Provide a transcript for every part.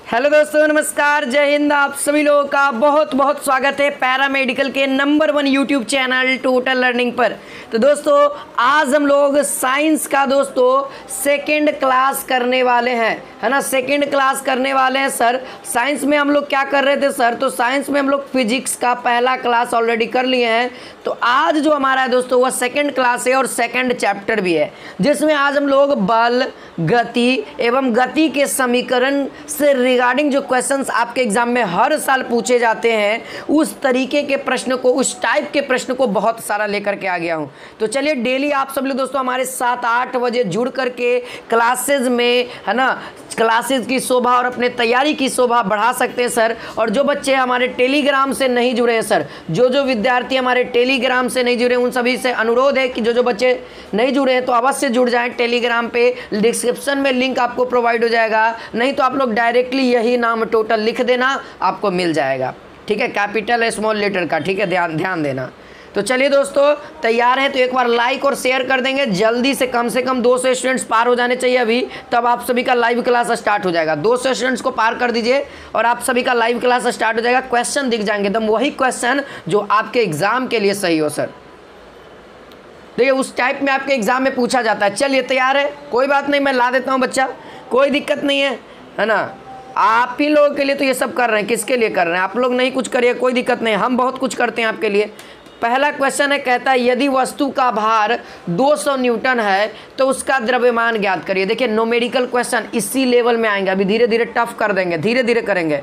Hello दोस्तों, नमस्कार, जय हिंद। आप सभी लोगों का बहुत बहुत स्वागत है पैरामेडिकल के number 1 YouTube channel total learning पर। तो दोस्तों, आज हम लोग साइंस का सेकेंड क्लास करने वाले हैं, है ना। सेकेंड क्लास करने वाले हैं सर। साइंस में हम लोग क्या कर रहे थे सर? तो साइंस में हम लोग फिजिक्स का पहला क्लास ऑलरेडी कर लिए हैं। तो आज जो हमारा है दोस्तों वह सेकेंड क्लास है और सेकेंड चैप्टर भी है, जिसमें आज हम लोग बल, गति एवं गति के समीकरण से रिगार्डिंग जो क्वेश्चंस आपके एग्जाम में हर साल पूछे जाते हैं, उस तरीके के प्रश्न को, उस टाइप के प्रश्न को बहुत सारा लेकर के आ गया हूं। तो चलिए, डेली आप सब लोग दोस्तों हमारे 7-8 बजे जुड़ करके क्लासेज में, है ना, क्लासेज की शोभा और अपने तैयारी की शोभा बढ़ा सकते हैं सर। और जो बच्चे हमारे टेलीग्राम से नहीं जुड़े हैं सर, जो विद्यार्थी हमारे टेलीग्राम से नहीं जुड़े, उन सभी से अनुरोध है कि जो बच्चे नहीं जुड़े हैं तो अवश्य जुड़ जाएं। टेलीग्राम पे डिस्क्रिप्शन में लिंक आपको प्रोवाइड हो जाएगा, नहीं तो आप लोग डायरेक्टली यही नाम टोटल लिख देना, आपको मिल जाएगा। ठीक है, कैपिटल स्मॉल लेटर का। ठीक है, ध्यान देना। तो चलिए दोस्तों, तैयार हैं तो एक बार लाइक और शेयर कर देंगे जल्दी से। कम 200 स्टूडेंट्स पार हो जाने चाहिए अभी, तब आप सभी का लाइव क्लास स्टार्ट हो जाएगा। 200 स्टूडेंट्स को पार कर दीजिए और आप सभी का लाइव क्लास स्टार्ट हो जाएगा। क्वेश्चन दिख जाएंगे, एकदम वही क्वेश्चन जो आपके एग्जाम के लिए सही हो सर। देखिए, उस टाइप में आपके एग्जाम में पूछा जाता है। चलिए, तैयार है? कोई बात नहीं, मैं ला देता हूँ बच्चा, कोई दिक्कत नहीं है ना। आप ही लोगों के लिए तो ये सब कर रहे हैं। किसके लिए कर रहे हैं? आप लोग नहीं कुछ करिए, कोई दिक्कत नहीं, हम बहुत कुछ करते हैं आपके लिए। पहला क्वेश्चन है, कहता है यदि वस्तु का भार 200 न्यूटन है तो उसका द्रव्यमान ज्ञात करिए। देखिए, न्यूमेरिकल क्वेश्चन इसी लेवल में आएंगे, अभी धीरे धीरे टफ कर देंगे, धीरे धीरे करेंगे।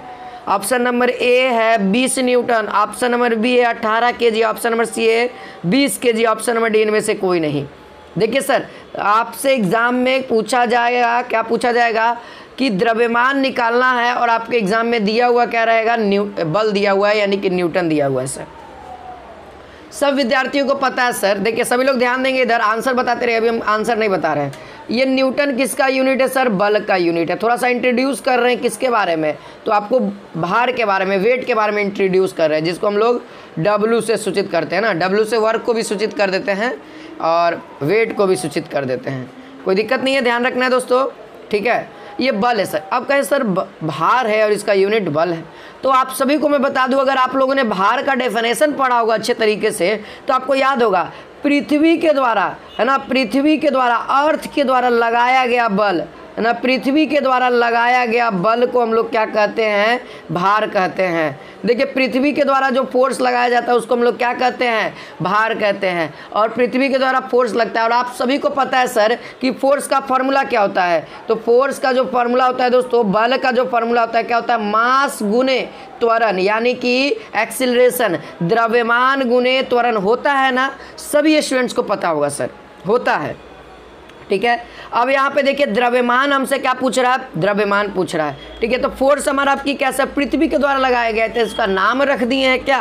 ऑप्शन नंबर ए है 20 न्यूटन, ऑप्शन नंबर बी है 18 kg, ऑप्शन नंबर सी है 20 kg, ऑप्शन नंबर डी इनमें से कोई नहीं। देखिए सर, आपसे एग्जाम में पूछा जाएगा, क्या पूछा जाएगा कि द्रव्यमान निकालना है, और आपके एग्जाम में दिया हुआ क्या रहेगा? बल दिया हुआ है, यानी कि न्यूटन दिया हुआ है सर। सब विद्यार्थियों को पता है सर। देखिए, सभी लोग ध्यान देंगे, इधर आंसर बताते रहे, अभी हम आंसर नहीं बता रहे हैं। ये न्यूटन किसका यूनिट है सर? बल का यूनिट है। थोड़ा सा इंट्रोड्यूस कर रहे हैं किसके बारे में? तो आपको भार के बारे में, वेट के बारे में इंट्रोड्यूस कर रहे हैं, जिसको हम लोग W से सूचित करते हैं ना। W से वर्क को भी सूचित कर देते हैं और वेट को भी सूचित कर देते हैं। कोई दिक्कत नहीं है, ध्यान रखना है दोस्तों। ठीक है, ये बल है सर। अब कहें सर भार है और इसका यूनिट बल है, तो आप सभी को मैं बता दूं, अगर आप लोगों ने भार का डेफिनेशन पढ़ा होगा अच्छे तरीके से, तो आपको याद होगा पृथ्वी के द्वारा, है ना, पृथ्वी के द्वारा, अर्थ के द्वारा लगाया गया बल, है ना, पृथ्वी के द्वारा लगाया गया बल को हम लोग क्या कहते हैं? भार कहते हैं। देखिए, पृथ्वी के द्वारा जो फोर्स लगाया जाता है उसको हम लोग क्या कहते हैं? भार कहते हैं। और पृथ्वी के द्वारा फोर्स लगता है, और आप सभी को पता है सर कि फोर्स का फॉर्मूला क्या होता है? तो फोर्स का जो फॉर्मूला होता है दोस्तों, बल का जो फॉर्मूला होता है, क्या होता है? मास गुने त्वरण, यानी कि एक्सीलरेशन, द्रव्यमान गुने त्वरण होता है ना। सभी स्टूडेंट्स को पता होगा सर, होता है। ठीक है, अब यहाँ पे देखिए, द्रव्यमान हमसे क्या पूछ रहा है? द्रव्यमान पूछ रहा है। ठीक है, तो फोर्स हमारा आपकी कैसा? पृथ्वी के द्वारा लगाया गया, तो इसका नाम रख दिए हैं क्या?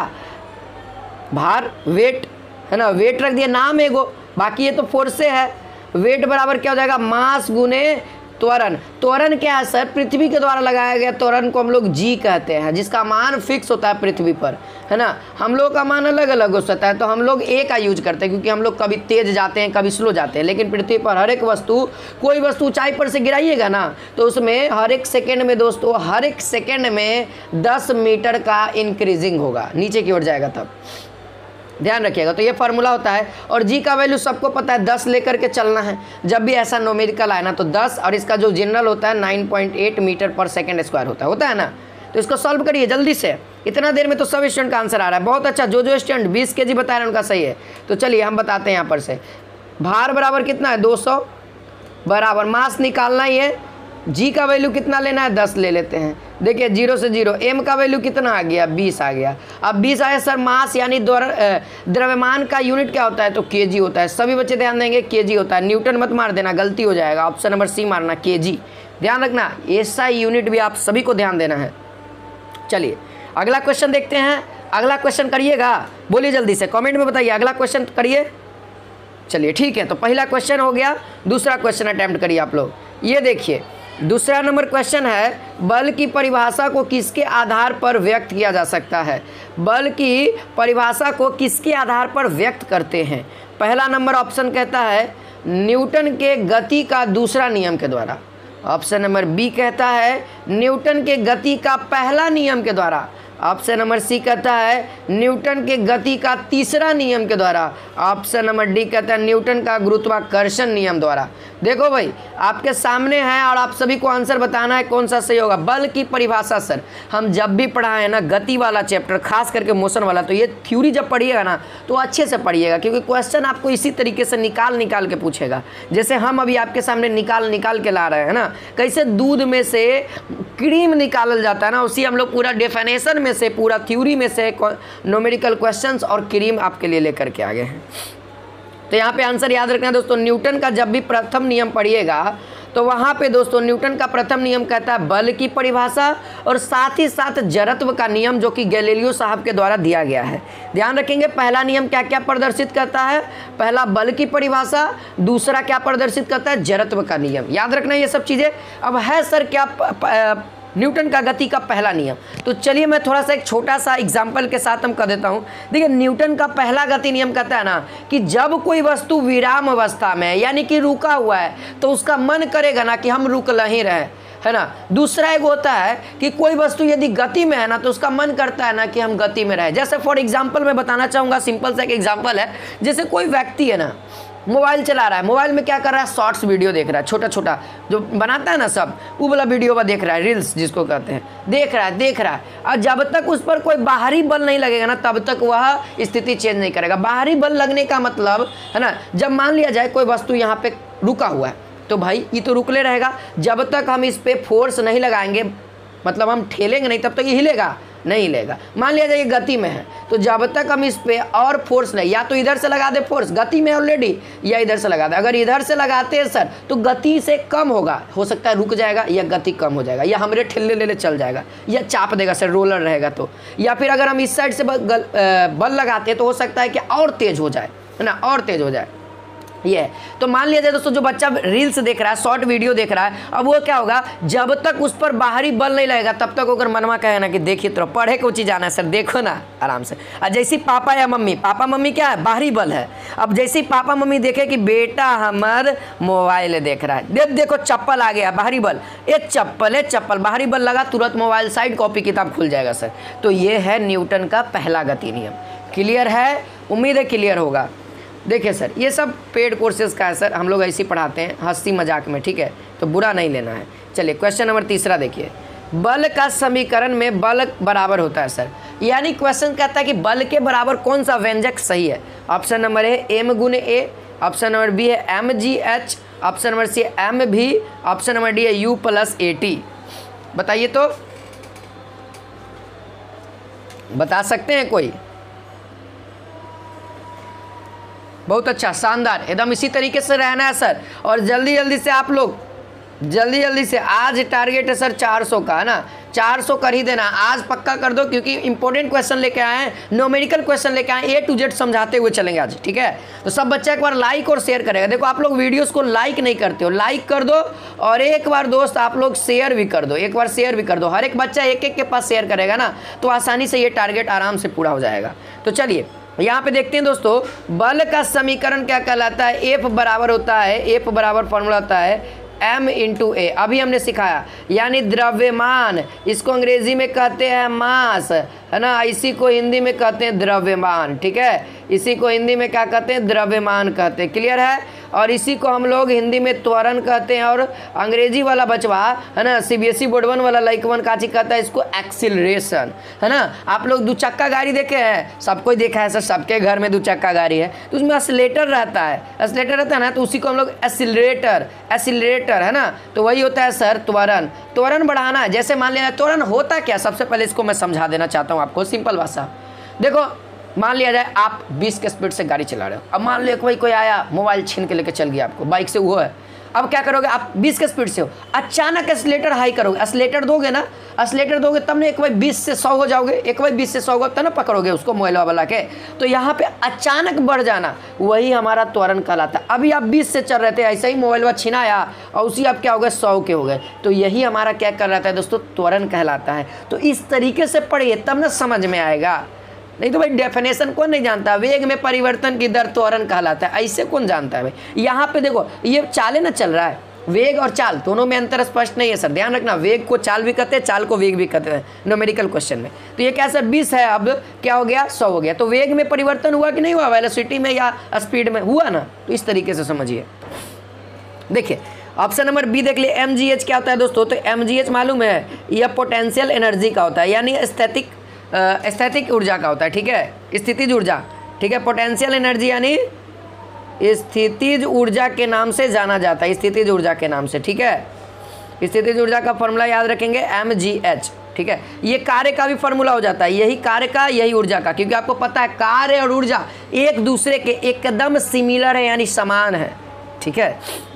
भार, वेट, है ना, वेट रख दिया, नाम एगो, बाकी ये तो फोर्स से है। वेट बराबर क्या हो जाएगा? मास गुने त्वरण। त्वरण क्या है सर? पृथ्वी के द्वारा लगाया गया त्वरण को हम लोग जी कहते हैं, जिसका मान फिक्स होता है पृथ्वी पर, है ना। हम लोग का मान अलग अलग हो सकता है, तो हम लोग ए का यूज करते हैं, क्योंकि हम लोग कभी तेज जाते हैं, कभी स्लो जाते हैं। लेकिन पृथ्वी पर हर एक वस्तु, कोई वस्तु ऊंचाई पर से गिराइएगा ना, तो उसमें हर एक सेकेंड में दोस्तों, हर एक सेकेंड में 10 मीटर का इंक्रीजिंग होगा, नीचे की ओर जाएगा, तब ध्यान रखिएगा। तो ये फार्मूला होता है, और जी का वैल्यू सबको पता है, 10 लेकर के चलना है। जब भी ऐसा न्यूमेरिकल आए ना तो 10, और इसका जो जनरल होता है 9.8 मीटर पर सेकेंड स्क्वायर होता है ना। तो इसको सॉल्व करिए जल्दी से, इतना देर में तो सब स्टूडेंट का आंसर आ रहा है। बहुत अच्छा, जो स्टूडेंट 20 kg बता रहे हैं उनका सही है। तो चलिए हम बताते हैं यहाँ पर से। भार बराबर कितना है? 200 बराबर मास निकालना ही है। जी का वैल्यू कितना लेना है? 10 ले लेते हैं। देखिए, 0 से 0, एम का वैल्यू कितना आ गया? 20 आ गया। अब 20 आया सर, मास यानी द्रव्यमान का यूनिट क्या होता है? तो केजी होता है। सभी बच्चे ध्यान देंगे, केजी होता है। न्यूटन मत मार देना, गलती हो जाएगा। ऑप्शन नंबर सी मारना, केजी। ध्यान रखना, ऐसा यूनिट भी आप सभी को ध्यान देना है। चलिए अगला क्वेश्चन देखते हैं। अगला क्वेश्चन करिएगा, बोलिए जल्दी से, कमेंट में बताइए, अगला क्वेश्चन करिए। चलिए ठीक है, तो पहला क्वेश्चन हो गया। दूसरा क्वेश्चन अटेम्प्ट करिए आप लोग। ये देखिए, दूसरा नंबर क्वेश्चन है, बल की परिभाषा को किसके आधार पर व्यक्त किया जा सकता है? बल की परिभाषा को किसके आधार पर व्यक्त करते हैं? पहला नंबर ऑप्शन कहता है न्यूटन के गति का दूसरा नियम के द्वारा। ऑप्शन नंबर बी कहता है न्यूटन के गति का पहला नियम के द्वारा। ऑप्शन नंबर सी कहता है न्यूटन के गति का तीसरा नियम के द्वारा। ऑप्शन नंबर डी कहता है न्यूटन का गुरुत्वाकर्षण नियम द्वारा। देखो भाई आपके सामने है और आप सभी को आंसर बताना है कौन सा सही होगा। बल की परिभाषा सर हम जब भी पढ़ाए ना गति वाला चैप्टर, खास करके मोशन वाला, तो ये थ्योरी जब पढ़िएगा ना तो अच्छे से पढ़िएगा, क्योंकि क्वेश्चन आपको इसी तरीके से निकाल के पूछेगा। जैसे हम अभी आपके सामने निकाल के ला रहे हैं ना, कैसे दूध में से क्रीम निकालल जाता है ना, उसी हम लोग पूरा डेफिनेशन में से, पूरा थ्योरी में से न्यूमेरिकल क्वेश्चंस और क्रीम आपके लिए लेकर के आ गए हैं। तो यहाँ पे आंसर याद रखना दोस्तों, न्यूटन का जब भी प्रथम नियम पढ़िएगा तो वहाँ पे दोस्तों न्यूटन का प्रथम नियम कहता है बल की परिभाषा और साथ ही साथ जड़त्व का नियम, जो कि गैलीलियो साहब के द्वारा दिया गया है। ध्यान रखेंगे पहला नियम क्या क्या प्रदर्शित करता है, पहला बल की परिभाषा, दूसरा क्या प्रदर्शित करता है, जड़त्व का नियम। याद रखना ये सब चीज़ें। अब है सर क्या न्यूटन का गति का पहला नियम, तो चलिए मैं थोड़ा सा एक छोटा सा एग्जाम्पल के साथ हम कर देता हूँ। देखिए न्यूटन का पहला गति नियम कहता है ना कि जब कोई वस्तु विराम अवस्था में है, यानी कि रुका हुआ है, तो उसका मन करेगा ना कि हम रुक नहीं रहे, है ना। दूसरा एक होता है कि कोई वस्तु यदि गति में है ना तो उसका मन करता है ना कि हम गति में रहे। जैसे फॉर एग्जाम्पल मैं बताना चाहूँगा, सिंपल सा एक एग्जाम्पल है। जैसे कोई व्यक्ति है ना मोबाइल चला रहा है, मोबाइल में क्या कर रहा है, शॉर्ट्स वीडियो देख रहा है, छोटा छोटा जो बनाता है ना सब, वो वाला वीडियो वह देख रहा है, रील्स जिसको कहते हैं, देख रहा है। और जब तक उस पर कोई बाहरी बल नहीं लगेगा ना तब तक वह स्थिति चेंज नहीं करेगा। बाहरी बल लगने का मतलब है ना, जब मान लिया जाए कोई वस्तु यहाँ पे रुका हुआ है तो भाई ये तो रुकले रहेगा, जब तक हम इस पर फोर्स नहीं लगाएंगे, मतलब हम ठेलेंगे नहीं, तब तक ये हिलेगा नहीं हिलेगा। मान लिया जाए ये गति में है तो जब तक हम इस पे और फोर्स नहीं, या तो इधर से लगा दे फोर्स, गति में ऑलरेडी, या इधर से लगा दे। अगर इधर से लगाते हैं सर तो गति से कम होगा, हो सकता है रुक जाएगा या गति कम हो जाएगा, या हमरे ठेले ले चल जाएगा, या चाप देगा सर, रोलर रहेगा तो। या फिर अगर हम इस साइड से बल लगाते हैं तो हो सकता है कि और तेज हो जाए, है ना, और तेज हो जाए। ये तो मान लिया जाए दोस्तों जो बच्चा रील्स देख रहा है, शॉर्ट वीडियो देख रहा है, अब वो क्या होगा, जब तक उस पर बाहरी बल नहीं लगेगा तब तक अगर मनवा कहे ना कि देखिए तो पढ़े को चीज़ आना है सर, देखो ना आराम से। और जैसे पापा या मम्मी, पापा मम्मी क्या है, बाहरी बल है। अब जैसे पापा मम्मी देखे कि बेटा हमार मोबाइल देख रहा है, देखो चप्पल आ गया, बाहरी बल, एक चप्पल है, चप्पल बाहरी बल लगा, तुरंत मोबाइल साइड, कॉपी किताब खुल जाएगा सर। तो ये है न्यूटन का पहला गति नियम। क्लियर है, उम्मीद है क्लियर होगा। देखिए सर ये सब पेड कोर्सेज का है सर, हम लोग ऐसे ही पढ़ाते हैं हंसी मजाक में, ठीक है, तो बुरा नहीं लेना है। चलिए क्वेश्चन नंबर तीसरा देखिए, बल का समीकरण में बल बराबर होता है सर, यानी क्वेश्चन कहता है कि बल के बराबर कौन सा व्यंजक सही है। ऑप्शन नंबर ए एम गुने ए, ऑप्शन नंबर बी है M G H, option number C M भी, ऑप्शन नंबर डी है यू प्लस ए टी। बताइए तो, बता सकते हैं कोई? बहुत अच्छा, शानदार, एकदम इसी तरीके से रहना है सर। और जल्दी जल्दी से आप लोग जल्दी से, आज टारगेट है सर 400 का, है ना, 400 कर ही देना आज, पक्का कर दो, क्योंकि इंपॉर्टेंट क्वेश्चन लेके आए हैं, न्यूमेरिकल क्वेश्चन लेके आए, ए टू जेड समझाते हुए चलेंगे आज, ठीक है। तो सब बच्चा एक बार लाइक और शेयर करेगा। देखो आप लोग वीडियोस को लाइक नहीं करते हो, लाइक कर दो, और एक बार दोस्त आप लोग शेयर भी कर दो, एक बार शेयर भी कर दो। हर एक बच्चा एक एक के पास शेयर करेगा ना तो आसानी से ये टारगेट आराम से पूरा हो जाएगा। तो चलिए यहाँ पे देखते हैं दोस्तों, बल का समीकरण क्या कहलाता है, एफ बराबर होता है, एफ बराबर फॉर्मूला होता है m इंटू ए। अभी हमने सिखाया, यानी द्रव्यमान, इसको अंग्रेजी में कहते हैं मास, है ना, इसी को हिंदी में कहते हैं द्रव्यमान, ठीक है, इसी को हिंदी में क्या कहते हैं, द्रव्यमान कहते हैं। क्लियर है। और इसी को हम लोग हिंदी में त्वरण कहते हैं, और अंग्रेजी वाला बचवा, है ना, सीबीएसई बोर्ड 1 वाला लाइकवन काची कहता है इसको एक्सिलरेशन, है ना। आप लोग 2 चक्का गाड़ी देखे हैं, सबको देखा है सर, सबके घर में 2 चक्का गाड़ी है, तो उसमें एक्सीलरेटर रहता है, एक्सीलरेटर रहता है ना, तो उसी को हम लोग एक्सीलरेटर, है ना, तो वही होता है सर त्वरण। त्वरण बढ़ाना, जैसे मान लिया त्वरण होता क्या, सबसे पहले इसको मैं समझा देना चाहता हूँ आपको, सिंपल भाषा। देखो मान लिया जाए आप 20 के स्पीड से गाड़ी चला रहे हो, अब मान लो कोई आया मोबाइल छीन के लेके चल गया आपको, बाइक से वो है, अब क्या करोगे, आप 20 के स्पीड से हो, अचानक एक्सीलरेटर हाई करोगे, एक्सीलरेटर दोगे ना, एक्सीलरेटर दोगे तब ना एक बार 20 से 100 हो जाओगे, एक बार 20 से 100 होगा तब ना पकड़ोगे उसको मोबाइल वाला के। तो यहाँ पे अचानक बढ़ जाना वही हमारा त्वरण कहलाता है। अभी आप 20 से चल रहे थे, ऐसे ही मोबाइल छिनाया और उसी आप क्या हो गए 100 के हो गए, तो यही हमारा क्या कहलाता है दोस्तों, त्वरण कहलाता है। तो इस तरीके से पढ़िए तब ना समझ में आएगा, नहीं तो भाई डेफिनेशन कौन नहीं जानता, वेग में परिवर्तन की दर त्वरण कहलाता है, ऐसे कौन जानता है भाई। यहाँ पे देखो ये चाले ना चल रहा है, वेग और चाल दोनों में अंतर स्पष्ट नहीं है सर, ध्यान रखना। वेग को चाल भी कहते हैं, चाल को वेग भी कहते हैं न्यूमेरिकल क्वेश्चन में। तो ये क्या सर 20 है, अब क्या हो गया 100 हो गया। तो वेग में परिवर्तन हुआ कि नहीं हुआ, वेलोसिटी में या स्पीड में हुआ ना। तो इस तरीके से समझिए। देखिए ऑप्शन नंबर बी देख लिए, mgh क्या होता है दोस्तों। तो mgh मालूम है, यह पोटेंशियल एनर्जी का होता है, यानी स्थैतिक ऊर्जा का होता है, ठीक है, स्थितिज ऊर्जा, ठीक है। पोटेंशियल एनर्जी यानी स्थितिज ऊर्जा के नाम से जाना जाता है, स्थितिज ऊर्जा के नाम से, ठीक है। स्थितिज ऊर्जा का फॉर्मूला याद रखेंगे mgh, ठीक है। ये कार्य का भी फॉर्मूला हो जाता है, यही कार्य का यही ऊर्जा का, क्योंकि आपको पता है कार्य और ऊर्जा एक दूसरे के एकदम सिमिलर है, यानी समान है, ठीक है,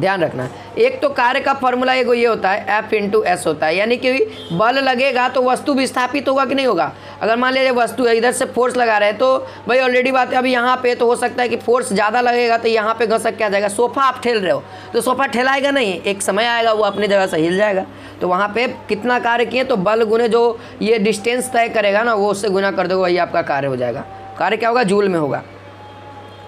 ध्यान रखना। एक तो कार्य का फॉर्मूला एगो ये होता है F × S होता है, यानी कि बल लगेगा तो वस्तु विस्थापित होगा कि नहीं होगा। अगर मान लीजिए वस्तु है, इधर से फोर्स लगा रहे हैं तो भाई ऑलरेडी बात है, अभी यहाँ पे तो हो सकता है कि फोर्स ज़्यादा लगेगा तो यहाँ पे घसक क्या जाएगा, सोफा आप ठेल रहे हो तो सोफा ठेलाएगा नहीं, एक समय आएगा वो अपनी जगह से हिल जाएगा। तो वहाँ पे कितना कार्य किए, तो बल गुने जो ये डिस्टेंस तय करेगा ना वो उससे गुना कर दोगे, वही आपका कार्य हो जाएगा। कार्य क्या होगा, जूल में होगा।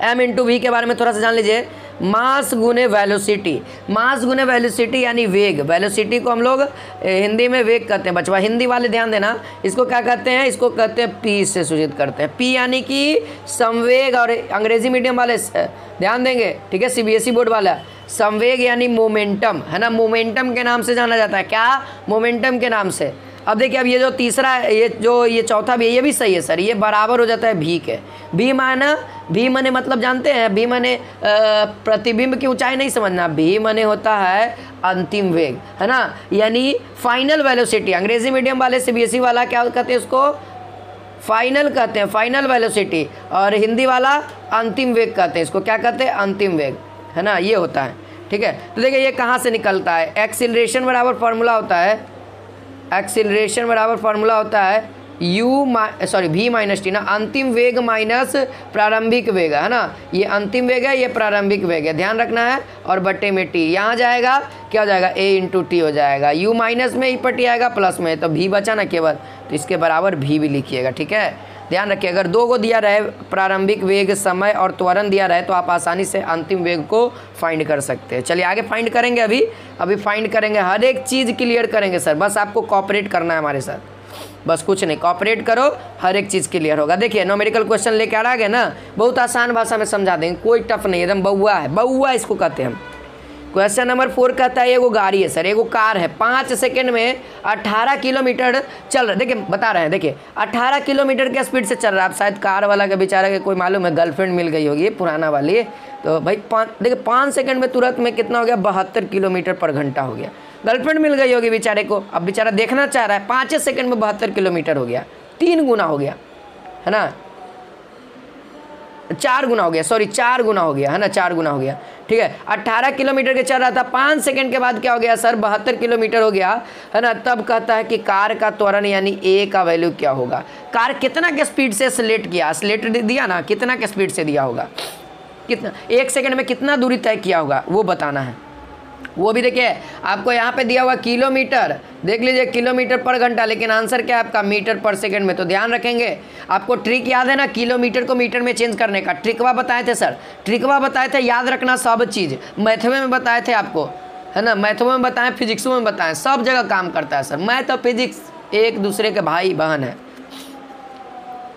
m × v के बारे में थोड़ा सा जान लीजिए, मास गुने वेलोसिटी, मास गुने वेलोसिटी यानी वेग। वेलोसिटी को हम लोग हिंदी में वेग कहते हैं बचवा, हिंदी वाले ध्यान देना, इसको क्या कहते हैं, इसको कहते हैं p से सूचित करते हैं। p यानी कि संवेग, और अंग्रेजी मीडियम वाले ध्यान देंगे, ठीक है, CBSE बोर्ड वाला संवेग यानी मोमेंटम, है ना, मोमेंटम के नाम से जाना जाता है। क्या, मोमेंटम के नाम से। अब देखिए, अब ये जो तीसरा, ये चौथा भी है, ये भी सही है सर, ये बराबर हो जाता है भी के। भी माने मतलब जानते हैं, भी माने प्रतिबिंब की ऊंचाई नहीं समझना, भी माने होता है अंतिम वेग, है ना, यानी फाइनल वेलोसिटी। अंग्रेजी मीडियम वाले CBSE वाला क्या कहते हैं, उसको फाइनल कहते हैं, फाइनल वेलोसिटी, और हिंदी वाला अंतिम वेग कहते हैं, इसको क्या कहते हैं, अंतिम वेग, है ना, ये होता है, ठीक है। तो देखिए ये कहाँ से निकलता है, एक्सीलरेशन बराबर फार्मूला होता है, एक्सीलरेशन बराबर फार्मूला होता है v माइनस टी ना, अंतिम वेग माइनस प्रारंभिक वेग, है ना, ये अंतिम वेग है, ये प्रारंभिक वेग है, ध्यान रखना है। और बट्टे में टी, यहाँ जाएगा क्या हो जाएगा, a × t हो जाएगा, u माइनस में e पर t आएगा प्लस में, तो v बचा ना केवल, तो इसके बराबर v भी लिखिएगा, ठीक है। ध्यान रखिए, अगर दो को दिया रहे, प्रारंभिक वेग, समय और त्वरण दिया रहे, तो आप आसानी से अंतिम वेग को फाइंड कर सकते हैं। चलिए आगे फाइंड करेंगे, अभी फाइंड करेंगे, हर एक चीज़ क्लियर करेंगे सर, बस आपको कॉपरेट करना है हमारे साथ, बस कुछ नहीं, कॉपरेट करो, हर एक चीज़ क्लियर होगा। देखिए न्यूमेरिकल क्वेश्चन लेके आ गए ना, बहुत आसान भाषा में समझा देंगे, कोई टफ नहीं, एकदम बउआ है, बउआ इसको कहते हैं हम। क्वेश्चन नंबर 4 कहता है, एगो गाड़ी है सर, एगो कार है, 5 सेकंड में 18 किलोमीटर चल रहा है। देखिए बता रहे हैं, देखिए 18 किलोमीटर के स्पीड से चल रहा है। अब शायद कार वाला के बेचारा के कोई मालूम है, गर्लफ्रेंड मिल गई होगी पुराना वाली, तो भाई देखिए 5 सेकंड में तुरंत में कितना हो गया, 72 किलोमीटर पर घंटा हो गया। गर्लफ्रेंड मिल गई होगी बेचारे को, अब बेचारा देखना चाह रहा है, 5 सेकंड में 72 किलोमीटर हो गया, 3 गुना हो गया, है ना, 4 गुना हो गया, सॉरी 4 गुना हो गया, है ना, 4 गुना हो गया, ठीक है। 18 किलोमीटर के चल रहा था, 5 सेकंड के बाद क्या हो गया सर, 72 किलोमीटर हो गया, है ना। तब कहता है कि कार का त्वरण यानी a का वैल्यू क्या होगा। कार कितना के स्पीड से स्लेट किया, स्लेट दिया ना, कितना के स्पीड से दिया होगा, कितना 1 सेकंड में कितना दूरी तय किया होगा वो बताना है। वो भी देखिए आपको यहाँ पे दिया हुआ किलोमीटर, देख लीजिए किलोमीटर पर घंटा, लेकिन आंसर क्या है आपका मीटर पर सेकंड में। तो ध्यान रखेंगे, आपको ट्रिक याद है ना, किलोमीटर को मीटर में चेंज करने का ट्रिकवा बताए थे सर, ट्रिकवा बताए थे, याद रखना सब चीज़, मैथवे में बताए थे आपको, है ना, मैथवे में बताएं, फिजिक्सों में बताएं, सब जगह काम करता है सर। मैथ और फिजिक्स एक दूसरे के भाई बहन है,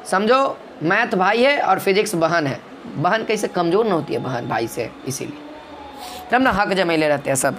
समझो, मैथ भाई है और फिजिक्स बहन है। बहन कैसे कमज़ोर ना होती है बहन भाई से, इसीलिए तब ना हक जमेले रहते हैं सब।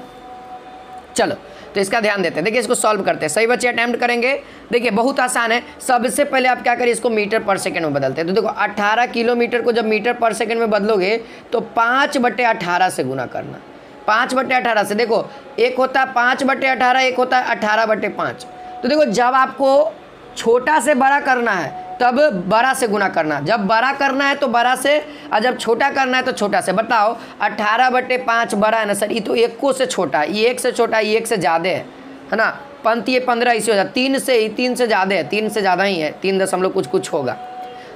चलो तो इसका ध्यान देते हैं, देखिए इसको सॉल्व करते हैं, सही बच्चे अटैम्प्ट करेंगे। देखिए बहुत आसान है, सबसे पहले आप क्या करिए, इसको मीटर पर सेकंड में बदलते हैं। तो देखो 18 किलोमीटर को जब मीटर पर सेकंड में बदलोगे तो 5/18 से गुना करना, 5/18 से। देखो एक होता है 5/18, एक होता है 18/5। तो देखो जब आपको छोटा से बड़ा करना है तब बड़ा से गुना करना, जब बड़ा करना है तो बड़ा से, और जब छोटा करना है तो छोटा से। बताओ 18/5 बड़ा है ना सर, ये तो 1 को से छोटा है, ये 1 से छोटा है, ये 1 से ज़्यादा है ना, 5 ये 15 इसी हो जाता, 3 से ज़्यादा है, 3 से ज़्यादा ही है, 3 दशमलव कुछ होगा।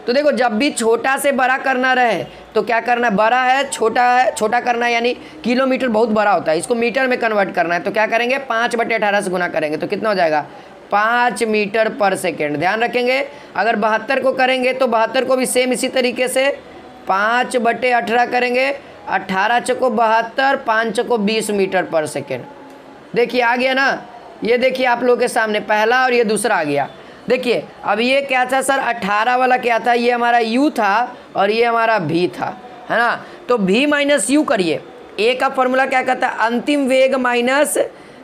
तो देखो जब भी छोटा से बड़ा करना रहे तो क्या करना है, बड़ा है छोटा करना है, यानी किलोमीटर बहुत बड़ा होता है, इसको मीटर में कन्वर्ट करना है। तो क्या करेंगे, 5/18 से गुना करेंगे तो कितना हो जाएगा, 5 मीटर पर सेकेंड। ध्यान रखेंगे, अगर 72 को करेंगे तो 72 को भी सेम इसी तरीके से 5/18 करेंगे, 18 चौको 72, 5 चौको 20 मीटर पर सेकेंड। देखिए आ गया ना, ये देखिए आप लोगों के सामने पहला और ये दूसरा आ गया। देखिए अब ये क्या था सर, 18 वाला क्या था, ये हमारा u था और ये हमारा v था, है ना। तो v माइनस u करिए, a का फॉर्मूला क्या कहता है, अंतिम वेग माइनस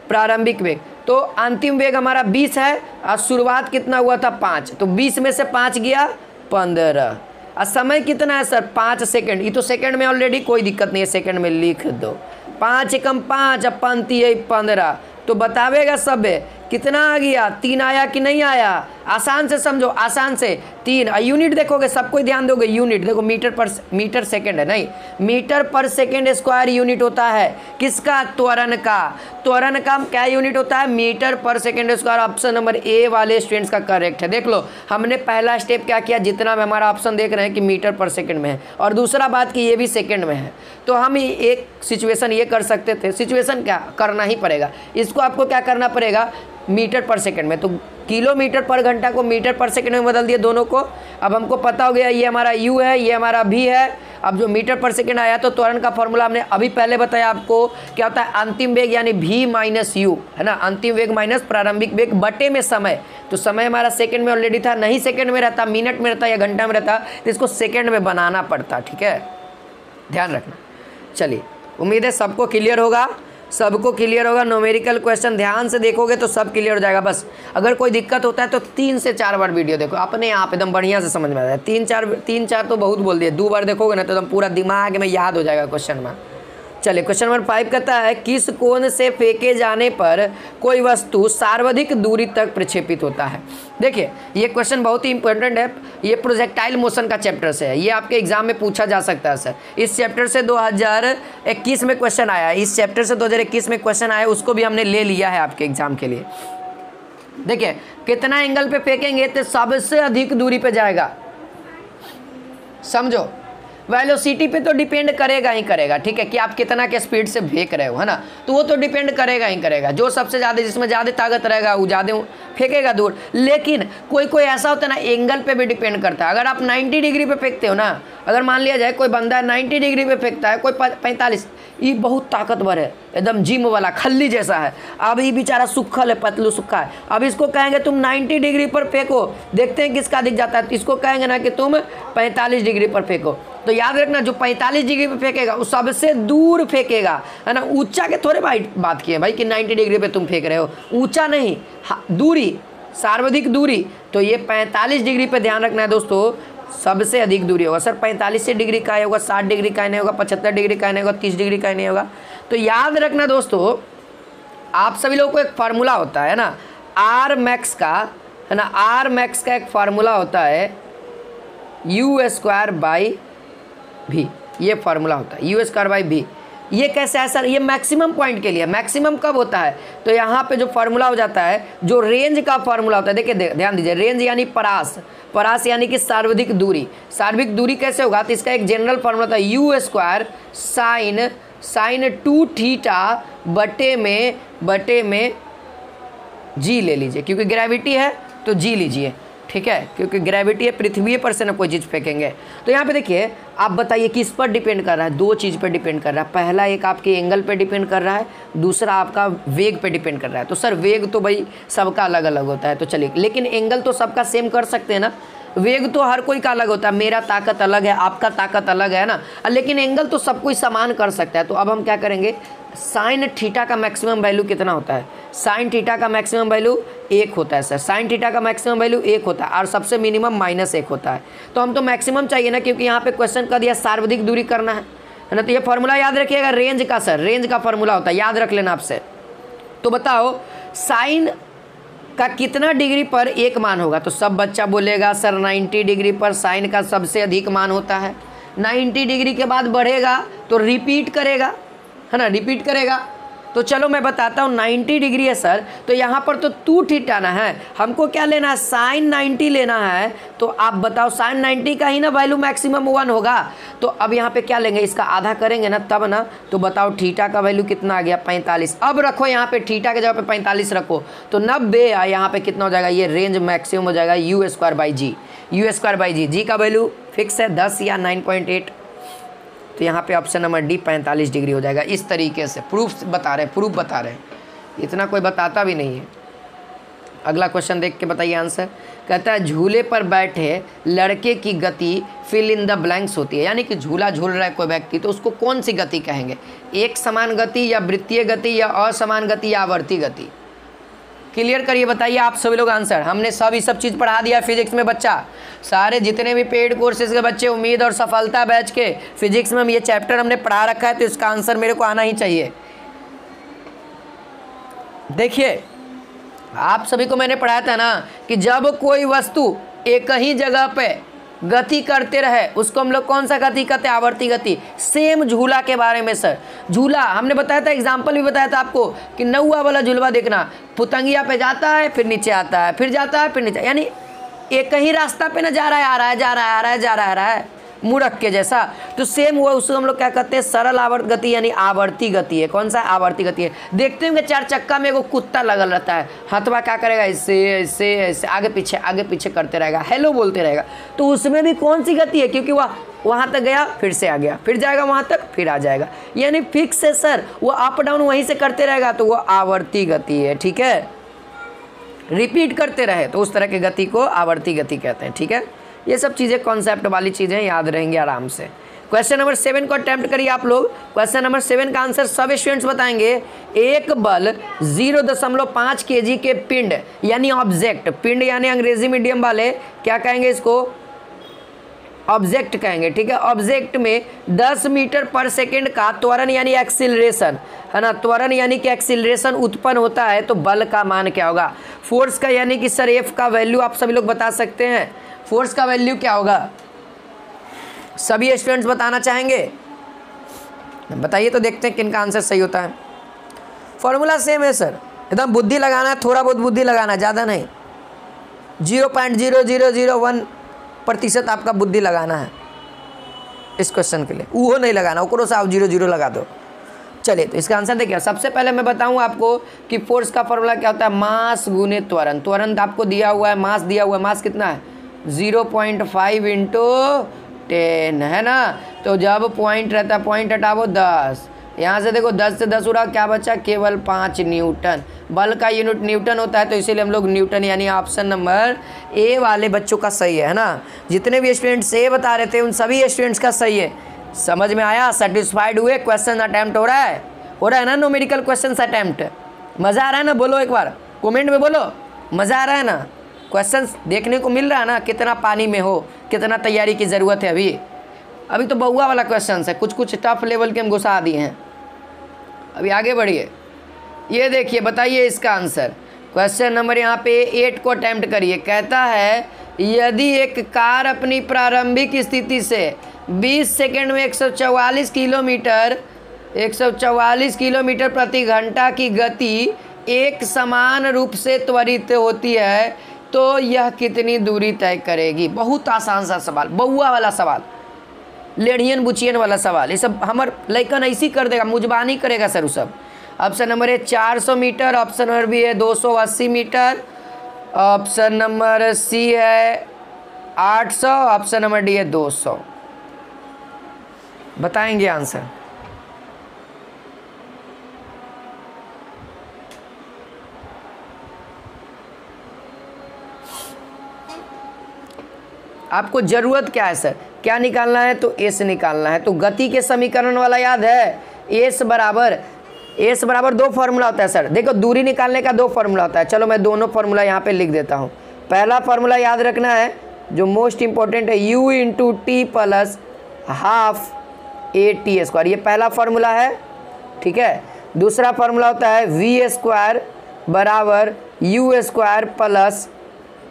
प्रारंभिक वेग। तो अंतिम वेग हमारा 20 है और शुरुआत कितना हुआ था 5, तो 20 में से 5 गया 15। और समय कितना है सर 5 सेकंड, ये तो सेकंड में ऑलरेडी कोई दिक्कत नहीं है, सेकंड में लिख दो। 5 एकम 5 अब 5 15, तो बतावेगा सब कितना आ गया, 3 आया कि नहीं आया। आसान से समझो, आसान से 3। यूनिट देखोगे, सब कोई ध्यान दोगे, यूनिट देखो मीटर सेकंड है, नहीं मीटर पर सेकंड स्क्वायर यूनिट होता है किसका, त्वरण का। त्वरण का क्या यूनिट होता है, मीटर पर सेकंड स्क्वायर। ऑप्शन नंबर ए वाले स्टूडेंट्स का करेक्ट है। देख लो हमने पहला स्टेप क्या किया, जितना में हमारा ऑप्शन देख रहे हैं कि मीटर पर सेकंड में है, और दूसरा बात कि ये भी सेकंड में है। तो हम एक सिचुएशन ये कर सकते थे, सिचुएशन क्या करना ही पड़ेगा, इसको आपको क्या करना पड़ेगा, मीटर पर सेकंड में। तो किलोमीटर पर घंटा को मीटर पर सेकंड में बदल दिए दोनों को। अब हमको पता हो गया ये हमारा u है, ये हमारा v है। अब जो मीटर पर सेकंड आया, तो त्वरण का फॉर्मूला हमने अभी पहले बताया आपको, क्या होता है, अंतिम वेग यानी v माइनस u, है ना। अंतिम वेग माइनस प्रारंभिक वेग बटे में समय। तो समय हमारा सेकंड में ऑलरेडी था, नहीं सेकंड में रहता, मिनट में रहता या घंटा में रहता, तो इसको सेकंड में बनाना पड़ता। ठीक है, ध्यान रखना। चलिए, उम्मीद है सबको क्लियर होगा, सबको क्लियर होगा। न्यूमेरिकल क्वेश्चन ध्यान से देखोगे तो सब क्लियर हो जाएगा। बस अगर कोई दिक्कत होता है तो 3 से 4 बार वीडियो देखो, अपने आप एकदम बढ़िया से समझ में आ जाए। 3-4 तो बहुत बोल दिए, 2 बार देखोगे ना तो एकदम पूरा दिमाग में याद हो जाएगा क्वेश्चन में। चलिए, क्वेश्चन नंबर 5 कहता है, किस कोण से फेंके जाने पर कोई वस्तु सर्वाधिक दूरी तक प्रक्षेपित होता है। देखिए ये क्वेश्चन बहुत ही इंपॉर्टेंट है, ये प्रोजेक्टाइल मोशन का चैप्टर से है, ये आपके एग्जाम में पूछा जा सकता है सर। इस चैप्टर से 2021 में क्वेश्चन आया, इस चैप्टर से 2021 में क्वेश्चन आया, उसको भी हमने ले लिया है आपके एग्जाम के लिए। देखिए कितना एंगल पे फेंकेंगे तो सबसे अधिक दूरी पे जाएगा, समझो। वेलोसिटी पे तो डिपेंड करेगा ही करेगा, ठीक है, कि आप कितना के स्पीड से फेंक रहे हो, है ना। तो वो तो डिपेंड करेगा ही करेगा, जो सबसे ज़्यादा, जिसमें ज़्यादा ताकत रहेगा वो ज़्यादा फेंकेगा दूर। लेकिन कोई कोई ऐसा होता है ना, एंगल पे भी डिपेंड करता है। अगर आप 90 डिग्री पे फेंकते हो ना, अगर मान लिया जाए कोई बंदा 90 डिग्री पे फेंकता है, कोई 45, ये बहुत ताकतवर है, एकदम जिम वाला खल्ली जैसा है। अब ये बेचारा सुखल है, पतलू सुखा है। अब इसको कहेंगे तुम 90 डिग्री पर फेंको, देखते हैं किसका दिख जाता है। तो इसको कहेंगे ना कि तुम 45 डिग्री पर फेंको। तो याद रखना, जो 45 डिग्री पे फेंकेगा वो सबसे दूर फेंकेगा, है ना। ऊंचा के थोड़े भाई बात किए भाई कि 90 डिग्री पे तुम फेंक रहे हो, ऊंचा नहीं, दूरी, सर्वाधिक दूरी। तो ये 45 डिग्री पे ध्यान रखना है दोस्तों, सबसे अधिक दूरी होगा। सर 45 डिग्री का होगा, 60 डिग्री का नहीं होगा, 75 डिग्री का नहीं होगा, 30 डिग्री का नहीं होगा। तो याद रखना दोस्तों, आप सभी लोगों को एक फार्मूला होता है ना, आर मैक्स का, है ना। आर मैक्स का एक फार्मूला होता है u² v, ये फार्मूला होता है u² v। ये कैसे है सर, ये मैक्सिमम पॉइंट के लिए। मैक्सिमम कब होता है, तो यहाँ पे जो फार्मूला हो जाता है, जो रेंज का फार्मूला होता है। देखिए ध्यान दीजिए, रेंज यानी परास, परास यानी कि सर्वाधिक दूरी। सर्वाधिक दूरी कैसे होगा, तो इसका एक जनरल फार्मूला था u² साइन 2θ बटे में g ले लीजिए, क्योंकि ग्रेविटी है तो g लीजिए, ठीक है, क्योंकि ग्रेविटी है, पृथ्वी पर से ना कोई चीज़ फेंकेंगे। तो यहाँ पे देखिए, आप बताइए किस पर डिपेंड कर रहा है, 2 चीज़ पर डिपेंड कर रहा है। पहला एक आपके एंगल पे डिपेंड कर रहा है, दूसरा आपका वेग पे डिपेंड कर रहा है। तो सर वेग तो भाई सबका अलग अलग होता है, तो चलिए, लेकिन एंगल तो सबका सेम कर सकते हैं ना। वेग तो हर कोई का अलग होता है, मेरा ताकत अलग है, आपका ताकत अलग है ना, लेकिन एंगल तो सब कोई समान कर सकता है। तो अब हम क्या करेंगे, साइन थीटा का मैक्सिमम वैल्यू कितना होता है, साइन थीटा का मैक्सिमम वैल्यू 1 होता है सर। साइन थीटा का मैक्सिमम वैल्यू 1 होता है और सबसे मिनिमम -1 होता है। तो हम तो मैक्सिमम चाहिए ना, क्योंकि यहाँ पे क्वेश्चन का दिया सर्वाधिक दूरी करना है ना। तो ये फार्मूला याद रखिएगा, रेंज का सर, रेंज का फार्मूला होता है, याद रख लेना आपसे। तो बताओ साइन का कितना डिग्री पर एक मान होगा, तो सब बच्चा बोलेगा सर 90 डिग्री पर साइन का सबसे अधिक मान होता है। 90 डिग्री के बाद बढ़ेगा तो रिपीट करेगा, है ना, रिपीट करेगा। तो चलो मैं बताता हूँ, 90 डिग्री है सर, तो यहाँ पर तो 2θ आना है, हमको क्या लेना है, साइन 90 लेना है। तो आप बताओ साइन 90 का ही ना वैल्यू मैक्सिमम 1 होगा। तो अब यहाँ पे क्या लेंगे, इसका आधा करेंगे ना तब ना। तो बताओ थीटा का वैल्यू कितना आ गया, 45। अब रखो यहाँ पे थीटा के जगह पे 45 रखो तो 90, यहाँ पे कितना हो जाएगा, ये रेंज मैक्सिमम हो जाएगा u² g। u² g, जी का वैल्यू फिक्स है 10 या 9.8, तो यहाँ पे ऑप्शन नंबर डी 45 डिग्री हो जाएगा। इस तरीके से प्रूफ बता रहे हैं, इतना कोई बताता भी नहीं है। अगला क्वेश्चन देख के बताइए आंसर। कहता है झूले पर बैठे लड़के की गति फिल इन द ब्लैंक्स होती है, यानी कि झूला झूल रहा है कोई व्यक्ति, तो उसको कौन सी गति कहेंगे? एक समान गति या वृत्तीय गति या असमान गति या आवर्ती गति? क्लियर करिए, बताइए आप सभी लोग आंसर। हमने सब चीज़ पढ़ा दिया फिजिक्स में बच्चा, सारे जितने भी पेड कोर्सेज के बच्चे उम्मीद और सफलता बैच के फिजिक्स में ये चैप्टर हमने पढ़ा रखा है, तो इसका आंसर मेरे को आना ही चाहिए। देखिए आप सभी को मैंने पढ़ाया था ना कि जब कोई वस्तु एक ही जगह पे गति करते रहे उसको हम लोग कौन सा गति कहते हैं? आवर्ती गति। सेम झूला के बारे में सर, झूला हमने बताया था, एग्जाम्पल भी बताया था आपको कि नौवा वाला झूलवा देखना, पुतंगिया पे जाता है फिर नीचे आता है, फिर जाता है फिर नीचे, यानी एक ही रास्ता पे ना जा रहा है, आ रहा है, जा रहा है, आ रहा है, जा रहा है, आ रहा है, मुड़क के जैसा। तो सेम वो उसको हम लोग क्या कहते हैं? सरल आवर्त गति, यानी आवर्ती गति है। कौन सा? आवर्ती गति है। देखते होंगे 4 चक्का में एगो कुत्ता लगल रहता है, हथवा क्या करेगा? इससे आगे पीछे करते रहेगा, हेलो बोलते रहेगा। तो उसमें भी कौन सी गति है? क्योंकि वह वहाँ तक गया फिर से आ गया, फिर जाएगा वहाँ तक फिर आ जाएगा, यानी फिक्स है सर, वो अप डाउन वहीं से करते रहेगा, तो वो आवर्ती गति है। ठीक है, रिपीट करते रहे तो उस तरह की गति को आवर्ती गति कहते हैं। ठीक है, ये सब चीज़ें कॉन्सेप्ट वाली चीज़ें याद रहेंगी आराम से। क्वेश्चन नंबर 7 को अटेम्प्ट करिए आप लोग। क्वेश्चन नंबर 7 का आंसर सब स्टूडेंट्स बताएंगे। एक बल 0.5 kg के पिंड यानी ऑब्जेक्ट, पिंड यानी अंग्रेजी मीडियम वाले क्या कहेंगे इसको? ऑब्जेक्ट कहेंगे। ठीक है, ऑब्जेक्ट में 10 मीटर पर सेकेंड का त्वरण यानी एक्सिलरेशन है ना, त्वरण यानी कि एक्सिलरेशन उत्पन्न होता है, तो बल का मान क्या होगा? फोर्स का यानी कि सर एफ का वैल्यू आप सभी लोग बता सकते हैं, फोर्स का वैल्यू क्या होगा? सभी स्टूडेंट्स बताना चाहेंगे? बताइए तो देखते हैं किनका आंसर सही होता है। फॉर्मूला सेम है सर, एकदम बुद्धि लगाना है, थोड़ा बहुत बुद्धि लगाना, ज़्यादा नहीं। 0.0001% आपका बुद्धि लगाना है इस क्वेश्चन के लिए, वो नहीं लगाना, ओकरो से आप 0 लगा दो। चलिए तो इसका आंसर देखिए। सबसे पहले मैं बताऊं आपको कि फोर्स का फॉर्मूला क्या होता है? मास गुने त्वरण। त्वरण आपको दिया हुआ है, मास दिया हुआ है, मास कितना है? 0.5 × 10 है ना। तो जब पॉइंट रहता है, पॉइंट हटावो 10, यहाँ से देखो 10 से 10 उड़ा, क्या बचा? केवल 5 न्यूटन। बल का यूनिट न्यूटन होता है, तो इसीलिए हम लोग न्यूटन, यानी ऑप्शन नंबर ए वाले बच्चों का सही है ना। जितने भी स्टूडेंट्स ए बता रहे थे उन सभी स्टूडेंट्स का सही है। समझ में आया? सेटिस्फाइड हुए? क्वेश्चन अटैम्प्ट हो रहा है ना? न्यूमेरिकल क्वेश्चन अटैम्प्ट मज़ा आ रहा है ना? बोलो एक बार कमेंट में, बोलो मज़ा आ रहा है ना? क्वेश्चंस देखने को मिल रहा है ना? कितना पानी में हो, कितना तैयारी की ज़रूरत है। अभी तो बउआ वाला क्वेश्चन है, कुछ टफ लेवल के हम घुसा दिए हैं। अभी आगे बढ़िए, ये देखिए, बताइए इसका आंसर। क्वेश्चन नंबर यहाँ पे 8 को अटैम्प्ट करिए। कहता है यदि एक कार अपनी प्रारंभिक स्थिति से 20 सेकेंड में 144 किलोमीटर प्रति घंटा की गति एक समान रूप से त्वरित होती है, तो यह कितनी दूरी तय करेगी? बहुत आसान सा सवाल, बउआ वाला सवाल, लेढ़ियन बुचियन वाला सवाल। ये सब हमार लइकन ऐसी कर देगा, मुजबानी करेगा सर वो सब। Option number A 400 metre, option number B है 280 मीटर, ऑप्शन नंबर सी है 800, ऑप्शन नंबर डी है 200। बताएंगे आंसर। आपको जरूरत क्या है सर? क्या निकालना है? तो एस निकालना है। तो गति के समीकरण वाला याद है? एस बराबर 2 फार्मूला होता है सर। देखो दूरी निकालने का 2 फार्मूला होता है। चलो मैं दोनों फार्मूला यहाँ पे लिख देता हूँ। पहला फार्मूला याद रखना है जो मोस्ट इंपॉर्टेंट है, u × t + ½ AT²। ये पहला फार्मूला है, ठीक है। दूसरा फार्मूला होता है v² = u² +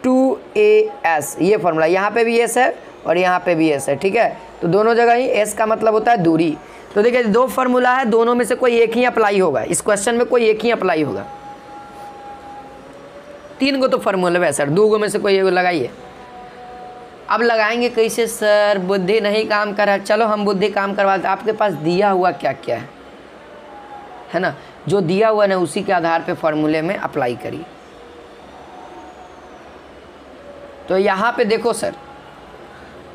2as। ये फार्मूला, यहाँ पे भी s है और यहाँ पे भी s है, ठीक है। तो दोनों जगह ही s का मतलब होता है दूरी। तो देखिए 2 फार्मूला है, दोनों में से कोई एक ही अप्लाई होगा। इस क्वेश्चन में कोई एक ही अप्लाई होगा। 3 गो तो फार्मूला है सर, 2 गो में से कोई एक लगाइए। अब लगाएंगे कैसे सर? बुद्धि नहीं काम कर रहा। चलो हम बुद्धि काम करवाते। आपके पास दिया हुआ क्या क्या है ना, जो दिया हुआ ना उसी के आधार पे फार्मूले में अप्लाई करिए। तो यहाँ पे देखो सर,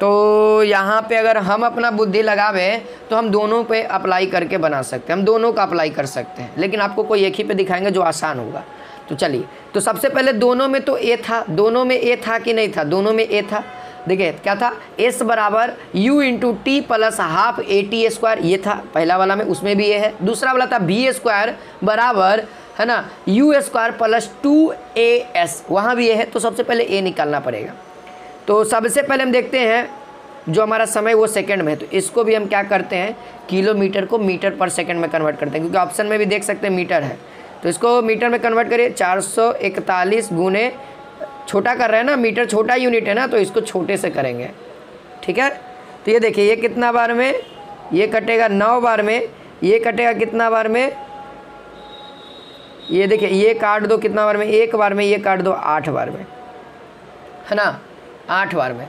तो यहाँ पे अगर हम अपना बुद्धि लगावे तो हम दोनों पे अप्लाई करके बना सकते हैं, हम दोनों का अप्लाई कर सकते हैं, लेकिन आपको कोई एक ही पे दिखाएंगे जो आसान होगा। तो चलिए, तो सबसे पहले दोनों में तो ए था, दोनों में ए था कि नहीं था? दोनों में ए था। देखिए क्या था, एस बराबर you into T plus half A T square, ये था पहला वाला में, उसमें भी ये है। दूसरा वाला था बी स्क्वायर बराबर है ना यू स्क्वायर प्लस 2as, वहाँ भी ये है। तो सबसे पहले ए निकालना पड़ेगा। तो सबसे पहले हम देखते हैं जो हमारा समय वो सेकंड में है, तो इसको भी हम क्या करते हैं, किलोमीटर को मीटर पर सेकंड में कन्वर्ट करते हैं, क्योंकि ऑप्शन में भी देख सकते हैं मीटर है। तो इसको मीटर में कन्वर्ट करिए, 441 गुने, छोटा कर रहे हैं ना, मीटर छोटा यूनिट है ना, तो इसको छोटे से करेंगे, ठीक है। तो ये देखिए, ये कितना बार में, ये कटेगा 9 बार में, ये कटेगा कितना बार में, ये देखिए ये काट दो कितना बार में, 1 बार में, ये काट दो 8 बार में, है ना, 8 बार में।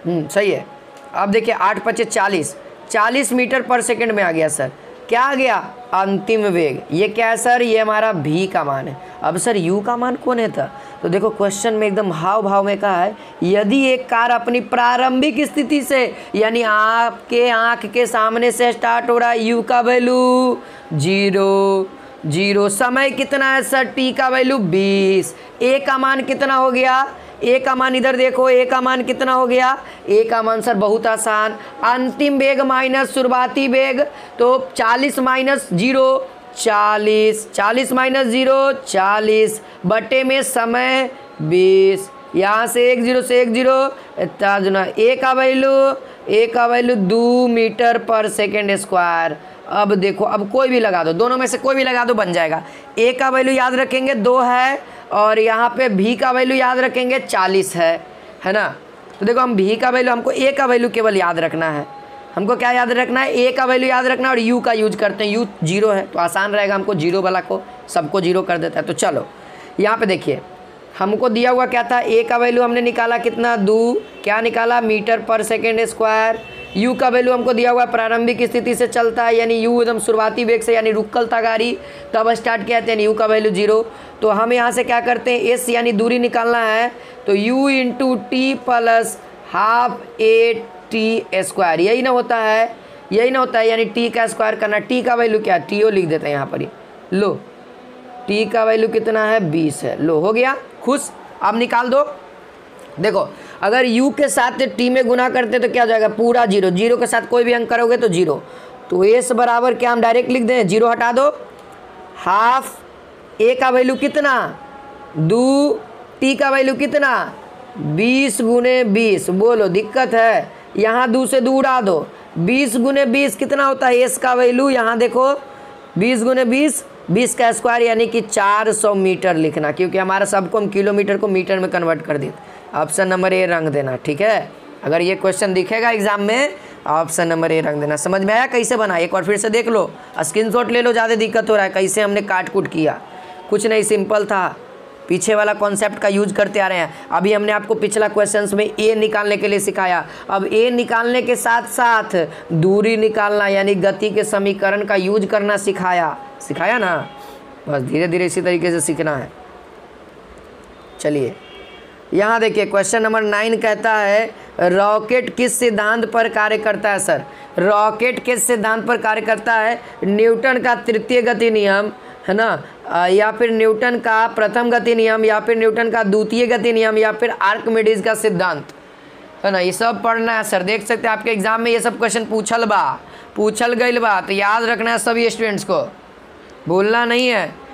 सही है। अब देखिए 8 × 5 = 40 मीटर पर सेकंड में आ गया सर। क्या आ गया? अंतिम वेग। ये क्या है सर? ये हमारा v का मान है। अब सर u का मान कौन है था? तो देखो क्वेश्चन में एकदम हाव भाव में कहा है, यदि एक कार अपनी प्रारंभिक स्थिति से, यानी आपके आंख के सामने से स्टार्ट हो रहा है, u का वैल्यू 0, समय कितना है सर? t का वैल्यू 20, a का मान कितना हो गया? ए का मान इधर देखो, ए का मान कितना हो गया? ए का मान सर बहुत आसान, अंतिम वेग माइनस शुरुआती वेग, तो 40 - 0 40, 40 - 0 40 बटे में समय 20, यहाँ से 1 0 से 1 0 इतना जुना। ए का वैल्यू 2 मीटर पर सेकेंड स्क्वायर। अब देखो, अब कोई भी लगा दो, दोनों में से कोई भी लगा दो, बन जाएगा। ए का वैल्यू याद रखेंगे 2 है, और यहाँ पे भी का वैल्यू याद रखेंगे 40 है ना। तो देखो हम भी का वैल्यू, हमको ए का वैल्यू केवल याद रखना है, हमको क्या याद रखना है? ए का वैल्यू याद रखना है, और यू का यूज करते हैं, यू 0 है तो आसान रहेगा, हमको 0 वाला को सबको 0 कर देता है। तो चलो यहाँ पे देखिए, हमको दिया हुआ क्या था? ए का वैल्यू हमने निकाला कितना? 2, क्या निकाला? मीटर पर सेकेंड स्क्वायर। यू का वैल्यू हमको दिया हुआ प्रारंभिक स्थिति से चलता है, यानी यू एकदम शुरुआती वेग से, यानी रुकल था गाड़ी तब स्टार्ट किया था, यानी यू का वैल्यू 0। तो हम यहाँ से क्या करते हैं, एस यानी दूरी निकालना है, तो you into T plus half A T square, यही ना होता है, यानी टी का स्क्वायर करना। टी का वैल्यू क्या? टी ओ लिख देते हैं यहाँ पर ही, लो टी का वैल्यू कितना है? 20 है। लो हो गया, खुश। अब निकाल दो। देखो अगर u के साथ t में गुना करते तो क्या हो जाएगा? पूरा 0, 0 के साथ कोई भी अंक करोगे तो 0। तो s बराबर क्या हम डायरेक्ट लिख दें? 0 हटा दो, हाफ a का वैल्यू कितना? 2, t का वैल्यू कितना? 20 × 20। बोलो दिक्कत है? यहाँ 2 से 2 उड़ा दो, 20 × 20 कितना होता है? s का वैल्यू यहाँ देखो 20 × 20, 20 का स्क्वायर यानी कि 400 मीटर लिखना, क्योंकि हमारा सबको हम किलोमीटर को मीटर में कन्वर्ट कर दें। ऑप्शन नंबर ए रंग देना, ठीक है। अगर ये क्वेश्चन दिखेगा एग्जाम में, ऑप्शन नंबर ए रंग देना। समझ में आया कैसे बना? एक बार फिर से देख लो, स्क्रीनशॉट ले लो, ज़्यादा दिक्कत हो रहा है कैसे हमने काट कूट किया। कुछ नहीं, सिंपल था, पीछे वाला कॉन्सेप्ट का यूज करते आ रहे हैं। अभी हमने आपको पिछला क्वेश्चंस में ए निकालने के लिए सिखाया, अब ए निकालने के साथ साथ दूरी निकालना यानी गति के समीकरण का यूज करना सिखाया ना। बस धीरे धीरे इसी तरीके से सीखना है। चलिए यहाँ देखिए क्वेश्चन नंबर 9 कहता है, रॉकेट किस सिद्धांत पर कार्य करता है? सर रॉकेट किस सिद्धांत पर कार्य करता है? न्यूटन का तृतीय गति नियम, है ना, या फिर न्यूटन का प्रथम गति नियम, या फिर न्यूटन का द्वितीय गति नियम, या फिर आर्किमिडीज का सिद्धांत, है ना। ये सब पढ़ना है सर। देख सकते हैं आपके एग्जाम में ये सब क्वेश्चन पूछल गई बा, तो याद रखना है सभी स्टूडेंट्स को, भूलना नहीं है।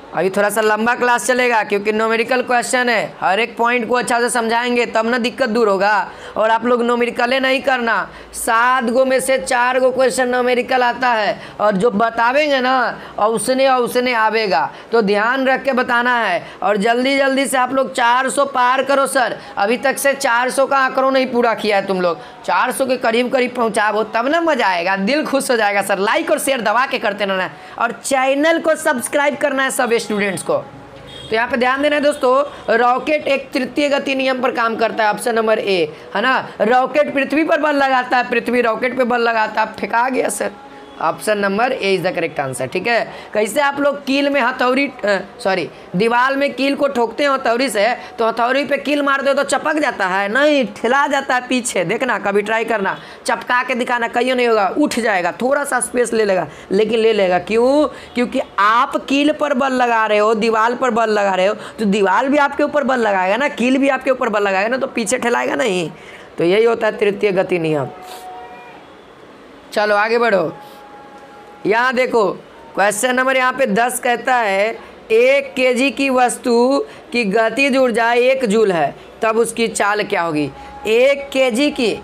अभी थोड़ा सा लंबा क्लास चलेगा क्योंकि न्यूमेरिकल क्वेश्चन है, हर एक पॉइंट को अच्छा से समझाएंगे तब ना दिक्कत दूर होगा। और आप लोग न्यूमेरिकले नहीं करना, 7 गो में से 4 गो क्वेश्चन न्यूमेरिकल आता है, और जो बतावेंगे ना उसने आवेगा, तो ध्यान रख के बताना है। और जल्दी जल्दी से आप लोग 400 पार करो सर। अभी तक से 400 का आंकड़ों नहीं पूरा किया है तुम लोग, 400 के करीब पहुँचाओ तब ना मजा आएगा, दिल खुश हो जाएगा सर। लाइक और शेयर दबा के करते रहना है, और चैनल को सब्सक्राइब करना है सब स्टूडेंट्स को। तो यहाँ पे ध्यान देना है दोस्तों, रॉकेट एक तृतीय गति नियम पर काम करता है, ऑप्शन नंबर ए, है ना। रॉकेट पृथ्वी पर बल लगाता है, पृथ्वी रॉकेट पे बल लगाता है। फेंका गया sir, option number A is the correct answer. ठीक है, कैसे आप लोग कील में हथौड़ी दीवार में कील को ठोकते हैं हथौड़ी से, तो हथौड़ी पे कील मारते हो तो चपक जाता है? नहीं, ठिला जाता है पीछे। देखना, कभी ट्राई करना, चपका के दिखाना, कहीं नहीं होगा, उठ जाएगा, थोड़ा सा स्पेस ले लेगा, लेकिन ले लेगा। क्यों? क्योंकि आप कील पर बल लगा रहे हो, दीवार पर बल लगा रहे हो, तो दीवार भी आपके ऊपर बल लगाएगा ना, कील भी आपके ऊपर बल लगाएगा ना, तो पीछे ठिलाएगा नहीं। तो यही होता है तृतीय गति नियम। चलो आगे बढ़ो। यहाँ देखो क्वेश्चन नंबर यहाँ पे 10 कहता है 1 kg की वस्तु की गतिज ऊर्जा 1 जूल है, तब उसकी चाल क्या होगी? 1 kg की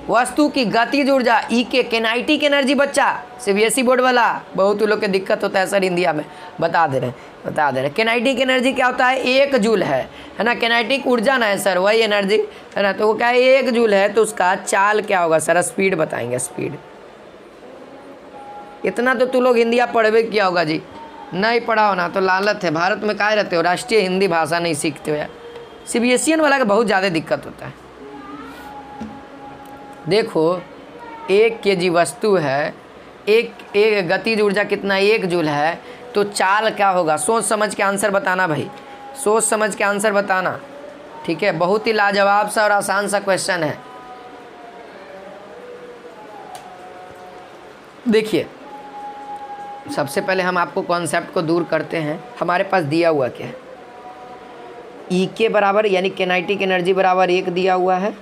वस्तु की गतिज ऊर्जा के किनेटिक एनर्जी। बच्चा सीबीएसई बोर्ड वाला बहुत लोग के दिक्कत होता है सर इंडिया में, बता दे रहे। किनेटिक एनर्जी क्या होता है? 1 जूल है ना। किनेटिक ऊर्जा ना है सर, वही एनर्जी है ना। तो वो क्या है? 1 जूल है, तो उसका चाल क्या होगा सर? स्पीड बताएंगे, स्पीड। इतना तो तू लोग हिंदी पढ़वे किया होगा जी, नहीं पढ़ा हो ना तो लालत है। भारत में काहे रहते हो? राष्ट्रीय हिंदी भाषा नहीं सीखते हो यार। सीबीएसई वाला का बहुत ज़्यादा दिक्कत होता है। देखो 1 kg वस्तु है, एक गतिज ऊर्जा कितना? 1 जूल है, तो चाल क्या होगा? सोच समझ के आंसर बताना भाई, सोच समझ के आंसर बताना। ठीक है, बहुत ही लाजवाब सा और आसान सा क्वेश्चन है। देखिए, सबसे पहले हम आपको कॉन्सेप्ट को दूर करते हैं। हमारे पास दिया हुआ क्या है? ई के बराबर यानी किनेटिक एनर्जी बराबर 1 दिया हुआ है,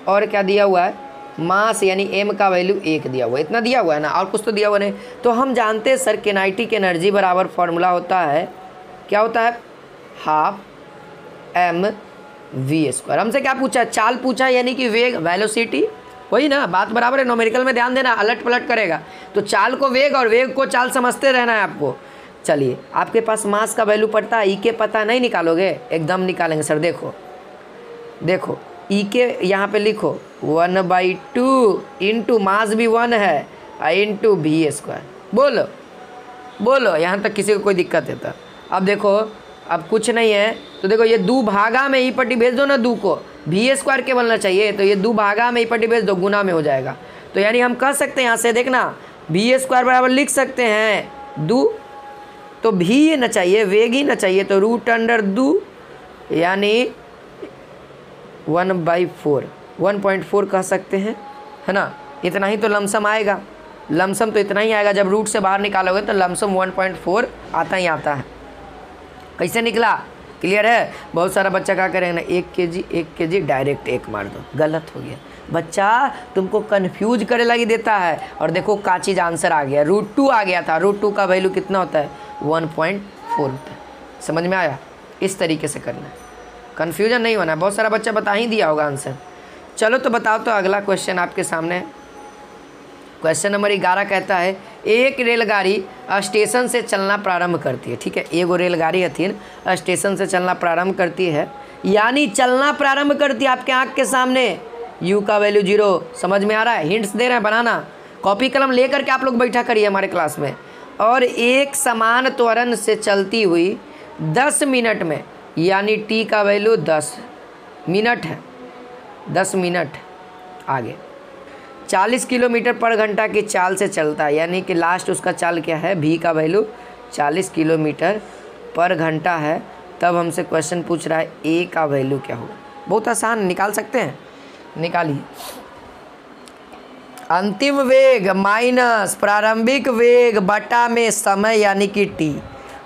और क्या दिया हुआ है? मास यानी एम का वैल्यू 1 दिया हुआ है। इतना दिया हुआ है ना, और कुछ तो दिया हुआ नहीं। तो हम जानते हैं सर किनेटिक एनर्जी बराबर फॉर्मूला होता है, क्या होता है? 12 mv²। हमसे क्या पूछा? चाल पूछा, यानी कि वेग, वेलोसिटी, वही ना, बात बराबर है। न्यूमेरिकल में ध्यान देना, अलट पलट करेगा। तो चाल को वेग और वेग को चाल समझते रहना है आपको। चलिए, आपके पास मास का वैल्यू पड़ता है, ई के पता नहीं निकालोगे? एकदम निकालेंगे सर। देखो ई के यहाँ पे लिखो 1/2 इंटू मास भी 1 है, इंटू v²। बोलो यहाँ तक किसी को कोई दिक्कत है? तो अब देखो, अब कुछ नहीं है, तो देखो ये 2 भागा में ई पट्टी भेज दो ना, 2 को v² के बनना चाहिए, तो ये 2 भागा में ई पट्टी भेज दो, गुना में हो जाएगा। तो यानी हम कह सकते हैं यहाँ से, देखना v² बराबर लिख सकते हैं 2, तो भी ना चाहिए, वेग ही ना चाहिए, तो √2 यानी 1/4, 1.4 कह सकते हैं, है ना। इतना ही तो लमसम आएगा, लमसम तो इतना ही आएगा। जब रूट से बाहर निकालोगे तो लमसम 1.4 आता ही आता है। कैसे निकला? क्लियर है? बहुत सारा बच्चा क्या करेंगे ना, 1 kg डायरेक्ट 1 मार दो, गलत हो गया। बच्चा तुमको कन्फ्यूज करे लगी देता है। और देखो का चीज़ आंसर आ गया, √2 आ गया था। √2 का वैल्यू कितना होता है? 1.4 होता है। समझ में आया? इस तरीके से करना है, कन्फ्यूजन नहीं होना है। बहुत सारा बच्चा बता ही दिया होगा आंसर। चलो तो बताओ, तो अगला क्वेश्चन आपके सामने है। क्वेश्चन नंबर 11 कहता है एक रेलगाड़ी स्टेशन से चलना प्रारंभ करती है। ठीक है, एगो रेलगाड़ी हथिन स्टेशन से चलना प्रारंभ करती है, यानी चलना प्रारंभ करती है आपके आँख के सामने। यू का वैल्यू 0, समझ में आ रहा है? हिंट्स दे रहे हैं, बनाना, कॉपी कलम लेकर के आप लोग बैठा करिए हमारे क्लास में। और एक समान त्वरण से चलती हुई 10 मिनट में, यानी टी का वैल्यू 10 मिनट है, 10 मिनट आगे 40 किलोमीटर पर घंटा की चाल से चलता है, यानी कि लास्ट उसका चाल क्या है? भी का वैल्यू 40 किलोमीटर पर घंटा है। तब हमसे क्वेश्चन पूछ रहा है ए का वैल्यू क्या होगा? बहुत आसान, निकाल सकते हैं, निकालिए। अंतिम वेग माइनस प्रारंभिक वेग बटा में समय यानी कि टी।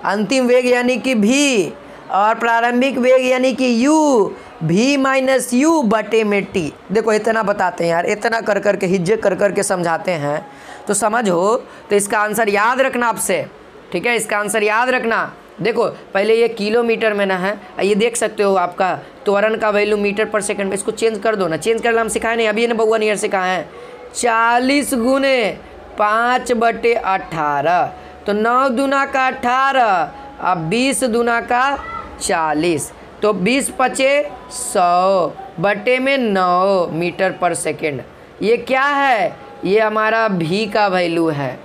अंतिम वेग यानी कि भी, और प्रारंभिक वेग यानी कि यू, भी माइनस यू बटे में टी। देखो इतना बताते हैं यार, इतना कर कर के हिज्जे कर कर के समझाते हैं, तो समझो। तो इसका आंसर याद रखना आपसे, ठीक है? इसका आंसर याद रखना। देखो पहले ये किलोमीटर में ना है, ये देख सकते हो आपका त्वरण का वैल्यू मीटर पर सेकंड में। इसको चेंज कर दो ना, चेंज करना हम सिखाए नहीं, अभी ना बउआ नियर सिखाए हैं। 40 गुने 5/18, तो 9 दूना का 18, अब 20 दूना का 40, तो 20 पचे 100 बटे में 9 मीटर पर सेकेंड। ये क्या है? ये हमारा भी का वैल्यू है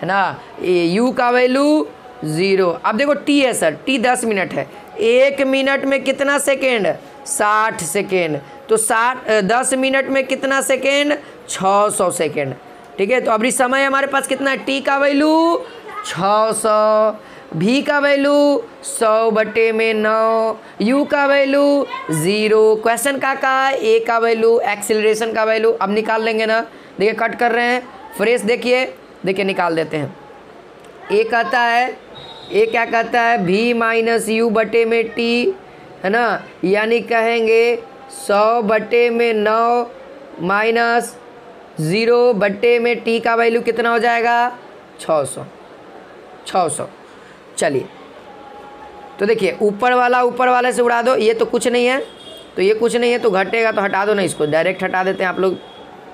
ना। यू का वैल्यू 0। अब देखो टी है सर, टी 10 मिनट है। 1 मिनट में कितना सेकेंड? 60 सेकेंड। तो 10 मिनट में कितना सेकेंड? 600 सेकेंड। ठीक है। तो अभी समय हमारे पास कितना है, टी का वैल्यू 600, भी का वैल्यू 100/9, यू का वैल्यू 0, क्वेश्चन का ए का वैल्यू, एक्सीलरेशन का वैल्यू अब निकाल लेंगे ना। देखिए कट कर रहे हैं फ्रेश, देखिए निकाल देते हैं। ए कहता है, ए क्या कहता है, भी माइनस यू बटे में टी, है ना, यानी कहेंगे 100/9 माइनस 0/में टी का वैल्यू कितना हो जाएगा, 600। चलिए तो देखिए ऊपर वाले से उड़ा दो, ये तो कुछ नहीं है, तो ये कुछ नहीं है तो घटेगा तो हटा दो ना, इसको डायरेक्ट हटा देते हैं, आप लोग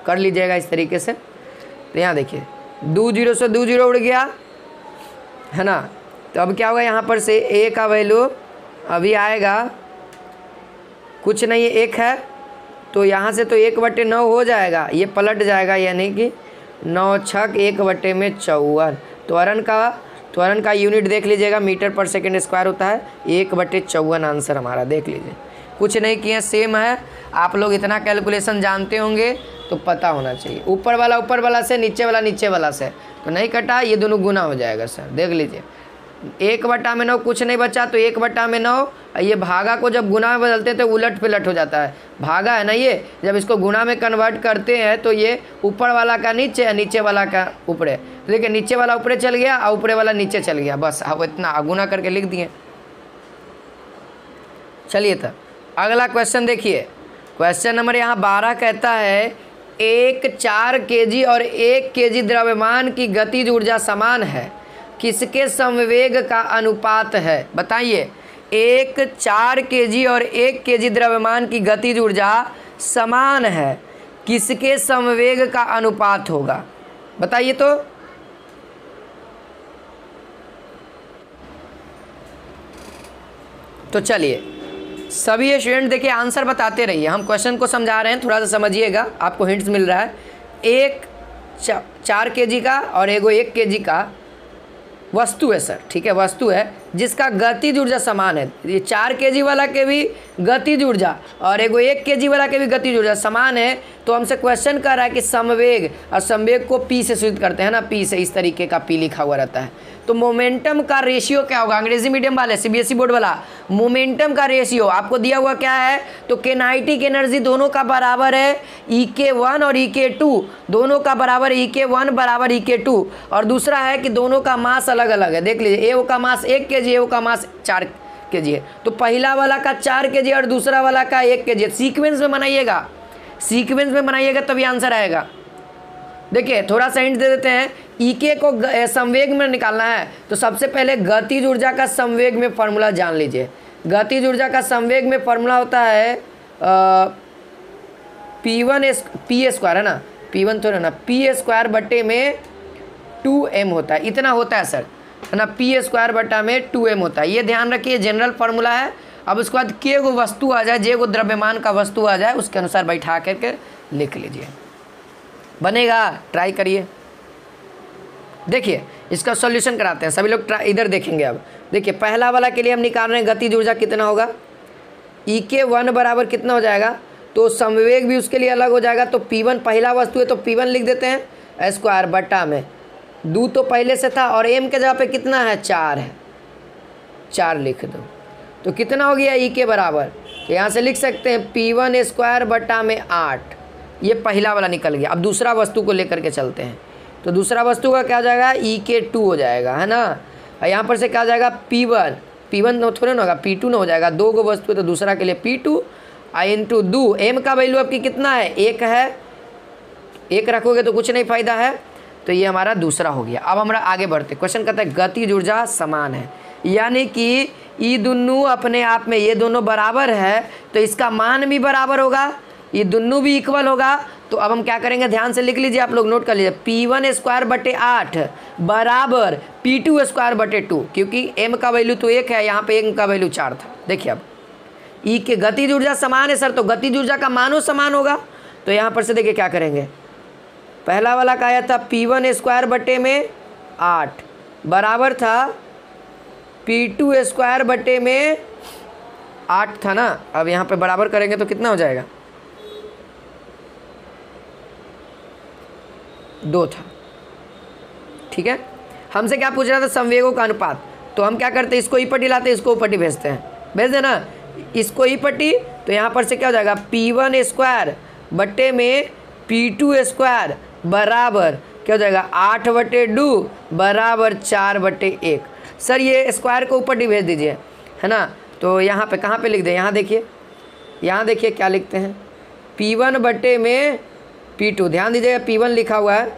कर लीजिएगा इस तरीके से। तो यहाँ देखिए 2 0 से 2 0 उड़ गया, है ना। तो अब क्या होगा, यहाँ पर से ए का वैल्यू अभी आएगा, कुछ नहीं है, 1 है, तो यहाँ से तो 1/9 हो जाएगा, ये पलट जाएगा, यानी कि 9 छक 1/54। त्वरण का यूनिट देख लीजिएगा, मीटर पर सेकंड स्क्वायर होता है, 1/54 आंसर हमारा, देख लीजिए। कुछ नहीं किए, सेम है, आप लोग इतना कैलकुलेशन जानते होंगे तो पता होना चाहिए। ऊपर वाला से, नीचे वाला से, तो नहीं कटा, ये दोनों गुना हो जाएगा सर, देख लीजिए। 1/9 कुछ नहीं बचा, तो 1/9, ये भागा को जब गुना में बदलते तो उलट पुलट हो जाता है, भागा है ना, ये जब इसको गुना में कन्वर्ट करते हैं तो ये ऊपर वाला का नीचे, नीचे वाला का ऊपरे, तो देखिए नीचे वाला ऊपरे चल गया और ऊपरे वाला नीचे चल गया, बस अब इतना गुना करके लिख दिए। चलिए तब अगला क्वेश्चन देखिए, क्वेश्चन नंबर यहाँ 12 कहता है, एक 4 kg और 1 kg द्रव्यमान की गतिज ऊर्जा समान है, किसके संवेग का अनुपात है, बताइए। एक 4 kg और 1 kg द्रव्यमान की गतिज ऊर्जा समान है, किसके संवेग का अनुपात होगा, बताइए। तो चलिए सभी स्टूडेंट देखिए आंसर बताते रहिए, हम क्वेश्चन को समझा रहे हैं, थोड़ा सा समझिएगा, आपको हिंट्स मिल रहा है। एक 4 kg का और एगो 1 kg का वस्तु है सर, ठीक है, वस्तु है जिसका गतिज ऊर्जा समान है। ये 4 kg वाला के भी गतिज ऊर्जा और एगो 1 kg वाला के भी गतिज ऊर्जा समान है, तो हमसे क्वेश्चन कर रहा है कि समवेग, और समवेग को पी से सूचित करते हैं ना, पी से, इस तरीके का पी लिखा हुआ रहता है। तो मोमेंटम का रेशियो क्या होगा, अंग्रेजी मीडियम वाले, सीबीएसई बोर्ड वाला, मोमेंटम का रेशियो आपको दिया हुआ क्या है, तो किनेटिक एनर्जी दोनों का बराबर है EK1 और EK2, दोनों का बराबर EK1 बराबर EK2, और दूसरा है कि दोनों का मास अलग अलग है, देख लीजिए, ए का मास 1 kg, ए का मास 4 kg है, तो पहला वाला का 4 kg और दूसरा वाला का 1 kg, सीक्वेंस में बनाइएगा, सीक्वेंस में बनाइएगा तभी आंसर आएगा। देखिए थोड़ा सा हिंट दे देते हैं, EK को संवेग में निकालना है, तो सबसे पहले गतिज ऊर्जा का संवेग में फॉर्मूला जान लीजिए। गतिज ऊर्जा का संवेग में फॉर्मूला होता है P² है ना, P1 थोड़ा ना, P² बटे में 2m होता है, इतना होता है सर, है ना, P² बटा में 2m होता है, ये ध्यान रखिए, जनरल फार्मूला है। अब उसके बाद के गो वस्तु आ जाए, जे गो द्रव्यमान का वस्तु आ जाए, उसके अनुसार बैठा करके लिख लीजिए, बनेगा, ट्राई करिए। देखिए इसका सॉल्यूशन कराते हैं, सभी लोग इधर देखेंगे। अब देखिए पहला वाला के लिए हम निकाल रहे हैं गतिज ऊर्जा कितना होगा, EK1 बराबर कितना हो जाएगा, तो संवेग भी उसके लिए अलग हो जाएगा, तो P1 पहला वस्तु है तो P1 लिख देते हैं स्क्वायर बटा में 2 तो पहले से था, और m के जगह पे कितना है, 4 है, 4 लिख दो, तो कितना हो गया EK बराबर, तो यहाँ से लिख सकते हैं P1² बटा में 8, ये पहला वाला निकल गया। अब दूसरा वस्तु को लेकर के चलते हैं, तो दूसरा वस्तु का क्या हो जाएगा, EK2 हो जाएगा, है ना, और यहाँ पर से क्या हो जाएगा, P1 थोड़े ना होगा, P2 ना हो जाएगा, 2 गो वस्तु है तो दूसरा के लिए P2 इंटू 2, m का वैल्यू आपकी कितना है, 1 है, 1 रखोगे तो कुछ नहीं फ़ायदा है, तो ये हमारा दूसरा हो गया। अब हमारा आगे बढ़ते, क्वेश्चन कहता है गतिज ऊर्जा समान है, यानी कि ये दोनों अपने आप में, ये दोनों बराबर है, तो इसका मान भी बराबर होगा, ये दोनों भी इक्वल होगा। तो अब हम क्या करेंगे, ध्यान से लिख लीजिए, आप लोग नोट कर लीजिए, P1² बटे 8 बराबर P2² बटे 2, क्योंकि m का वैल्यू तो 1 है, यहाँ पे m का वैल्यू 4 था। देखिए अब E के गतिज ऊर्जा समान है सर, तो गतिज ऊर्जा का मानो समान होगा, तो यहाँ पर से देखिए क्या करेंगे, पहला वाला का आया था P1² बटे में 8 बराबर था P2² बटे में 8 था ना। अब यहाँ पे बराबर करेंगे तो कितना हो जाएगा, 2 था। ठीक है, हमसे क्या पूछ रहा था, संवेगों का अनुपात। तो हम क्या करते हैं, इसको ई पट्टी लाते हैं, इसको पट्टी भेजते हैं, भेज देना इसको ई पट्टी। तो यहाँ पर से क्या हो जाएगा, P1 स्क्वायर बट्टे में P2 स्क्वायर बराबर क्या हो जाएगा 8/2 बराबर 4/1। सर ये स्क्वायर को ऊपर भेज दीजिए, है ना। तो यहाँ पे कहाँ पे लिख दें, यहाँ देखिए क्या लिखते हैं, P1 बट्टे में P2, ध्यान दीजिएगा P1 लिखा हुआ है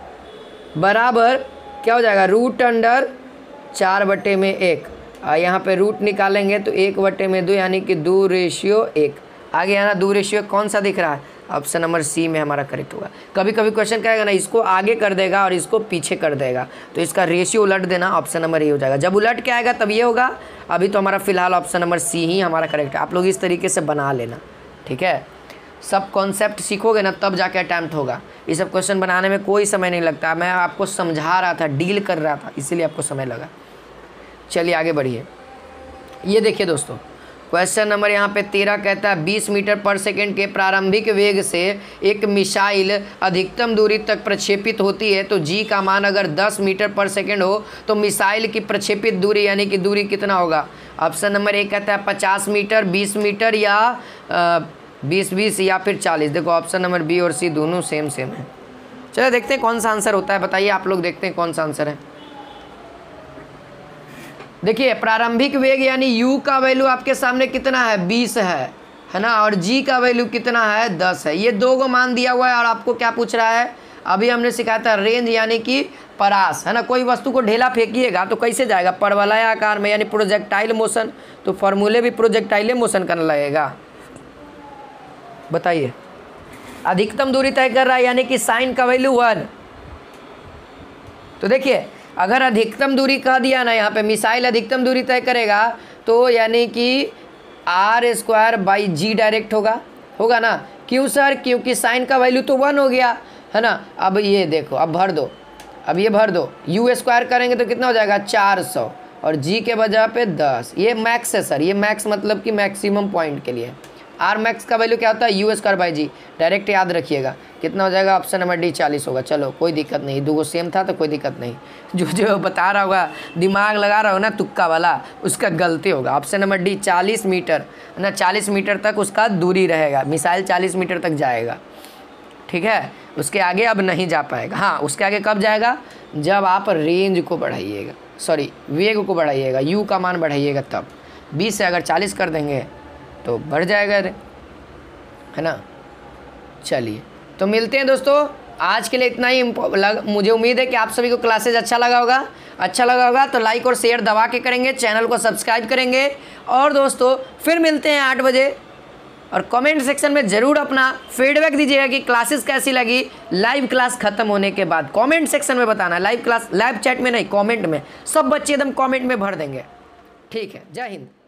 बराबर क्या हो जाएगा √4/1। यहाँ पे रूट निकालेंगे तो 1/2 यानी कि 2:1। आगे यहाँ 2:1 कौन सा दिख रहा है, ऑप्शन नंबर सी में हमारा करेक्ट होगा। कभी कभी क्वेश्चन कहेगा ना, इसको आगे कर देगा और इसको पीछे कर देगा, तो इसका रेशियो उलट देना, ऑप्शन नंबर ए हो जाएगा। जब उलट के आएगा तब ये होगा। अभी तो हमारा फिलहाल ऑप्शन नंबर सी ही हमारा करेक्ट है। आप लोग इस तरीके से बना लेना, ठीक है। सब कॉन्सेप्ट सीखोगे ना तब जाके अटैम्प्ट होगा। ये सब क्वेश्चन बनाने में कोई समय नहीं लगता, मैं आपको समझा रहा था, डील कर रहा था, इसीलिए आपको समय लगा। चलिए आगे बढ़िए। ये देखिए दोस्तों, क्वेश्चन नंबर यहाँ पे 13 कहता है 20 मीटर पर सेकेंड के प्रारंभिक वेग से एक मिसाइल अधिकतम दूरी तक प्रक्षेपित होती है, तो जी का मान अगर 10 मीटर पर सेकेंड हो तो मिसाइल की प्रक्षेपित दूरी यानी कि दूरी कितना होगा। ऑप्शन नंबर ए कहता है 50 मीटर, 20 मीटर या 20 या फिर 40। देखो ऑप्शन नंबर बी और सी दोनों सेम है। चलो देखते हैं कौन सा आंसर होता है, बताइए आप लोग, देखते हैं कौन सा आंसर है। देखिए प्रारंभिक वेग यानी u का वैल्यू आपके सामने कितना है 20 है ना, और g का वैल्यू कितना है 10 है। ये दो को मान दिया हुआ है और आपको क्या पूछ रहा है, अभी हमने सिखाया था रेंज यानी कि परास, है ना। कोई वस्तु को ढेला फेंकिएगा तो कैसे जाएगा, परवलय आकार में यानी प्रोजेक्टाइल मोशन। तो फॉर्मूले भी प्रोजेक्टाइल मोशन करने लगेगा। बताइए, अधिकतम दूरी तय कर रहा है यानी कि साइन का वैल्यू 1। तो देखिए अगर अधिकतम दूरी कह दिया ना, यहाँ पे मिसाइल अधिकतम दूरी तय करेगा तो यानी कि r² डायरेक्ट होगा ना। क्यों सर, क्योंकि साइन का वैल्यू तो 1 हो गया, है ना। अब ये देखो, अब भर दो, अब ये भर दो, u² करेंगे तो कितना हो जाएगा 400 और g के वजह पे 10। ये मैक्स है सर, ये मैक्स मतलब कि मैक्सिमम पॉइंट के लिए। आर मैक्स का वैल्यू क्या होता है u²/g, डायरेक्ट याद रखिएगा। कितना हो जाएगा, ऑप्शन नंबर डी 40 होगा। चलो कोई दिक्कत नहीं, दो सेम था तो कोई दिक्कत नहीं। जो बता रहा होगा, दिमाग लगा रहा हो ना तुक्का वाला, उसका गलती होगा। ऑप्शन नंबर डी 40 मीटर ना, 40 मीटर तक उसका दूरी रहेगा, मिसाइल 40 मीटर तक जाएगा, ठीक है। उसके आगे अब नहीं जा पाएगा। हाँ, उसके आगे कब जाएगा, जब आप रेंज को बढ़ाइएगा, सॉरी वेग को बढ़ाइएगा, u का मान बढ़ाइएगा तब। 20 से अगर 40 कर देंगे तो बढ़ जाएगा रे, है ना। चलिए तो मिलते हैं दोस्तों, आज के लिए इतना ही। मुझे उम्मीद है कि आप सभी को क्लासेज अच्छा लगा होगा तो लाइक और शेयर दबा के करेंगे, चैनल को सब्सक्राइब करेंगे। और दोस्तों फिर मिलते हैं 8 बजे, और कमेंट सेक्शन में ज़रूर अपना फीडबैक दीजिएगा कि क्लासेस कैसी लगी लाइव क्लास ख़त्म होने के बाद। कमेंट सेक्शन में बताना, लाइव क्लास लाइव चैट में नहीं, कमेंट में। सब बच्चे एकदम कमेंट में भर देंगे, ठीक है। जय हिंद।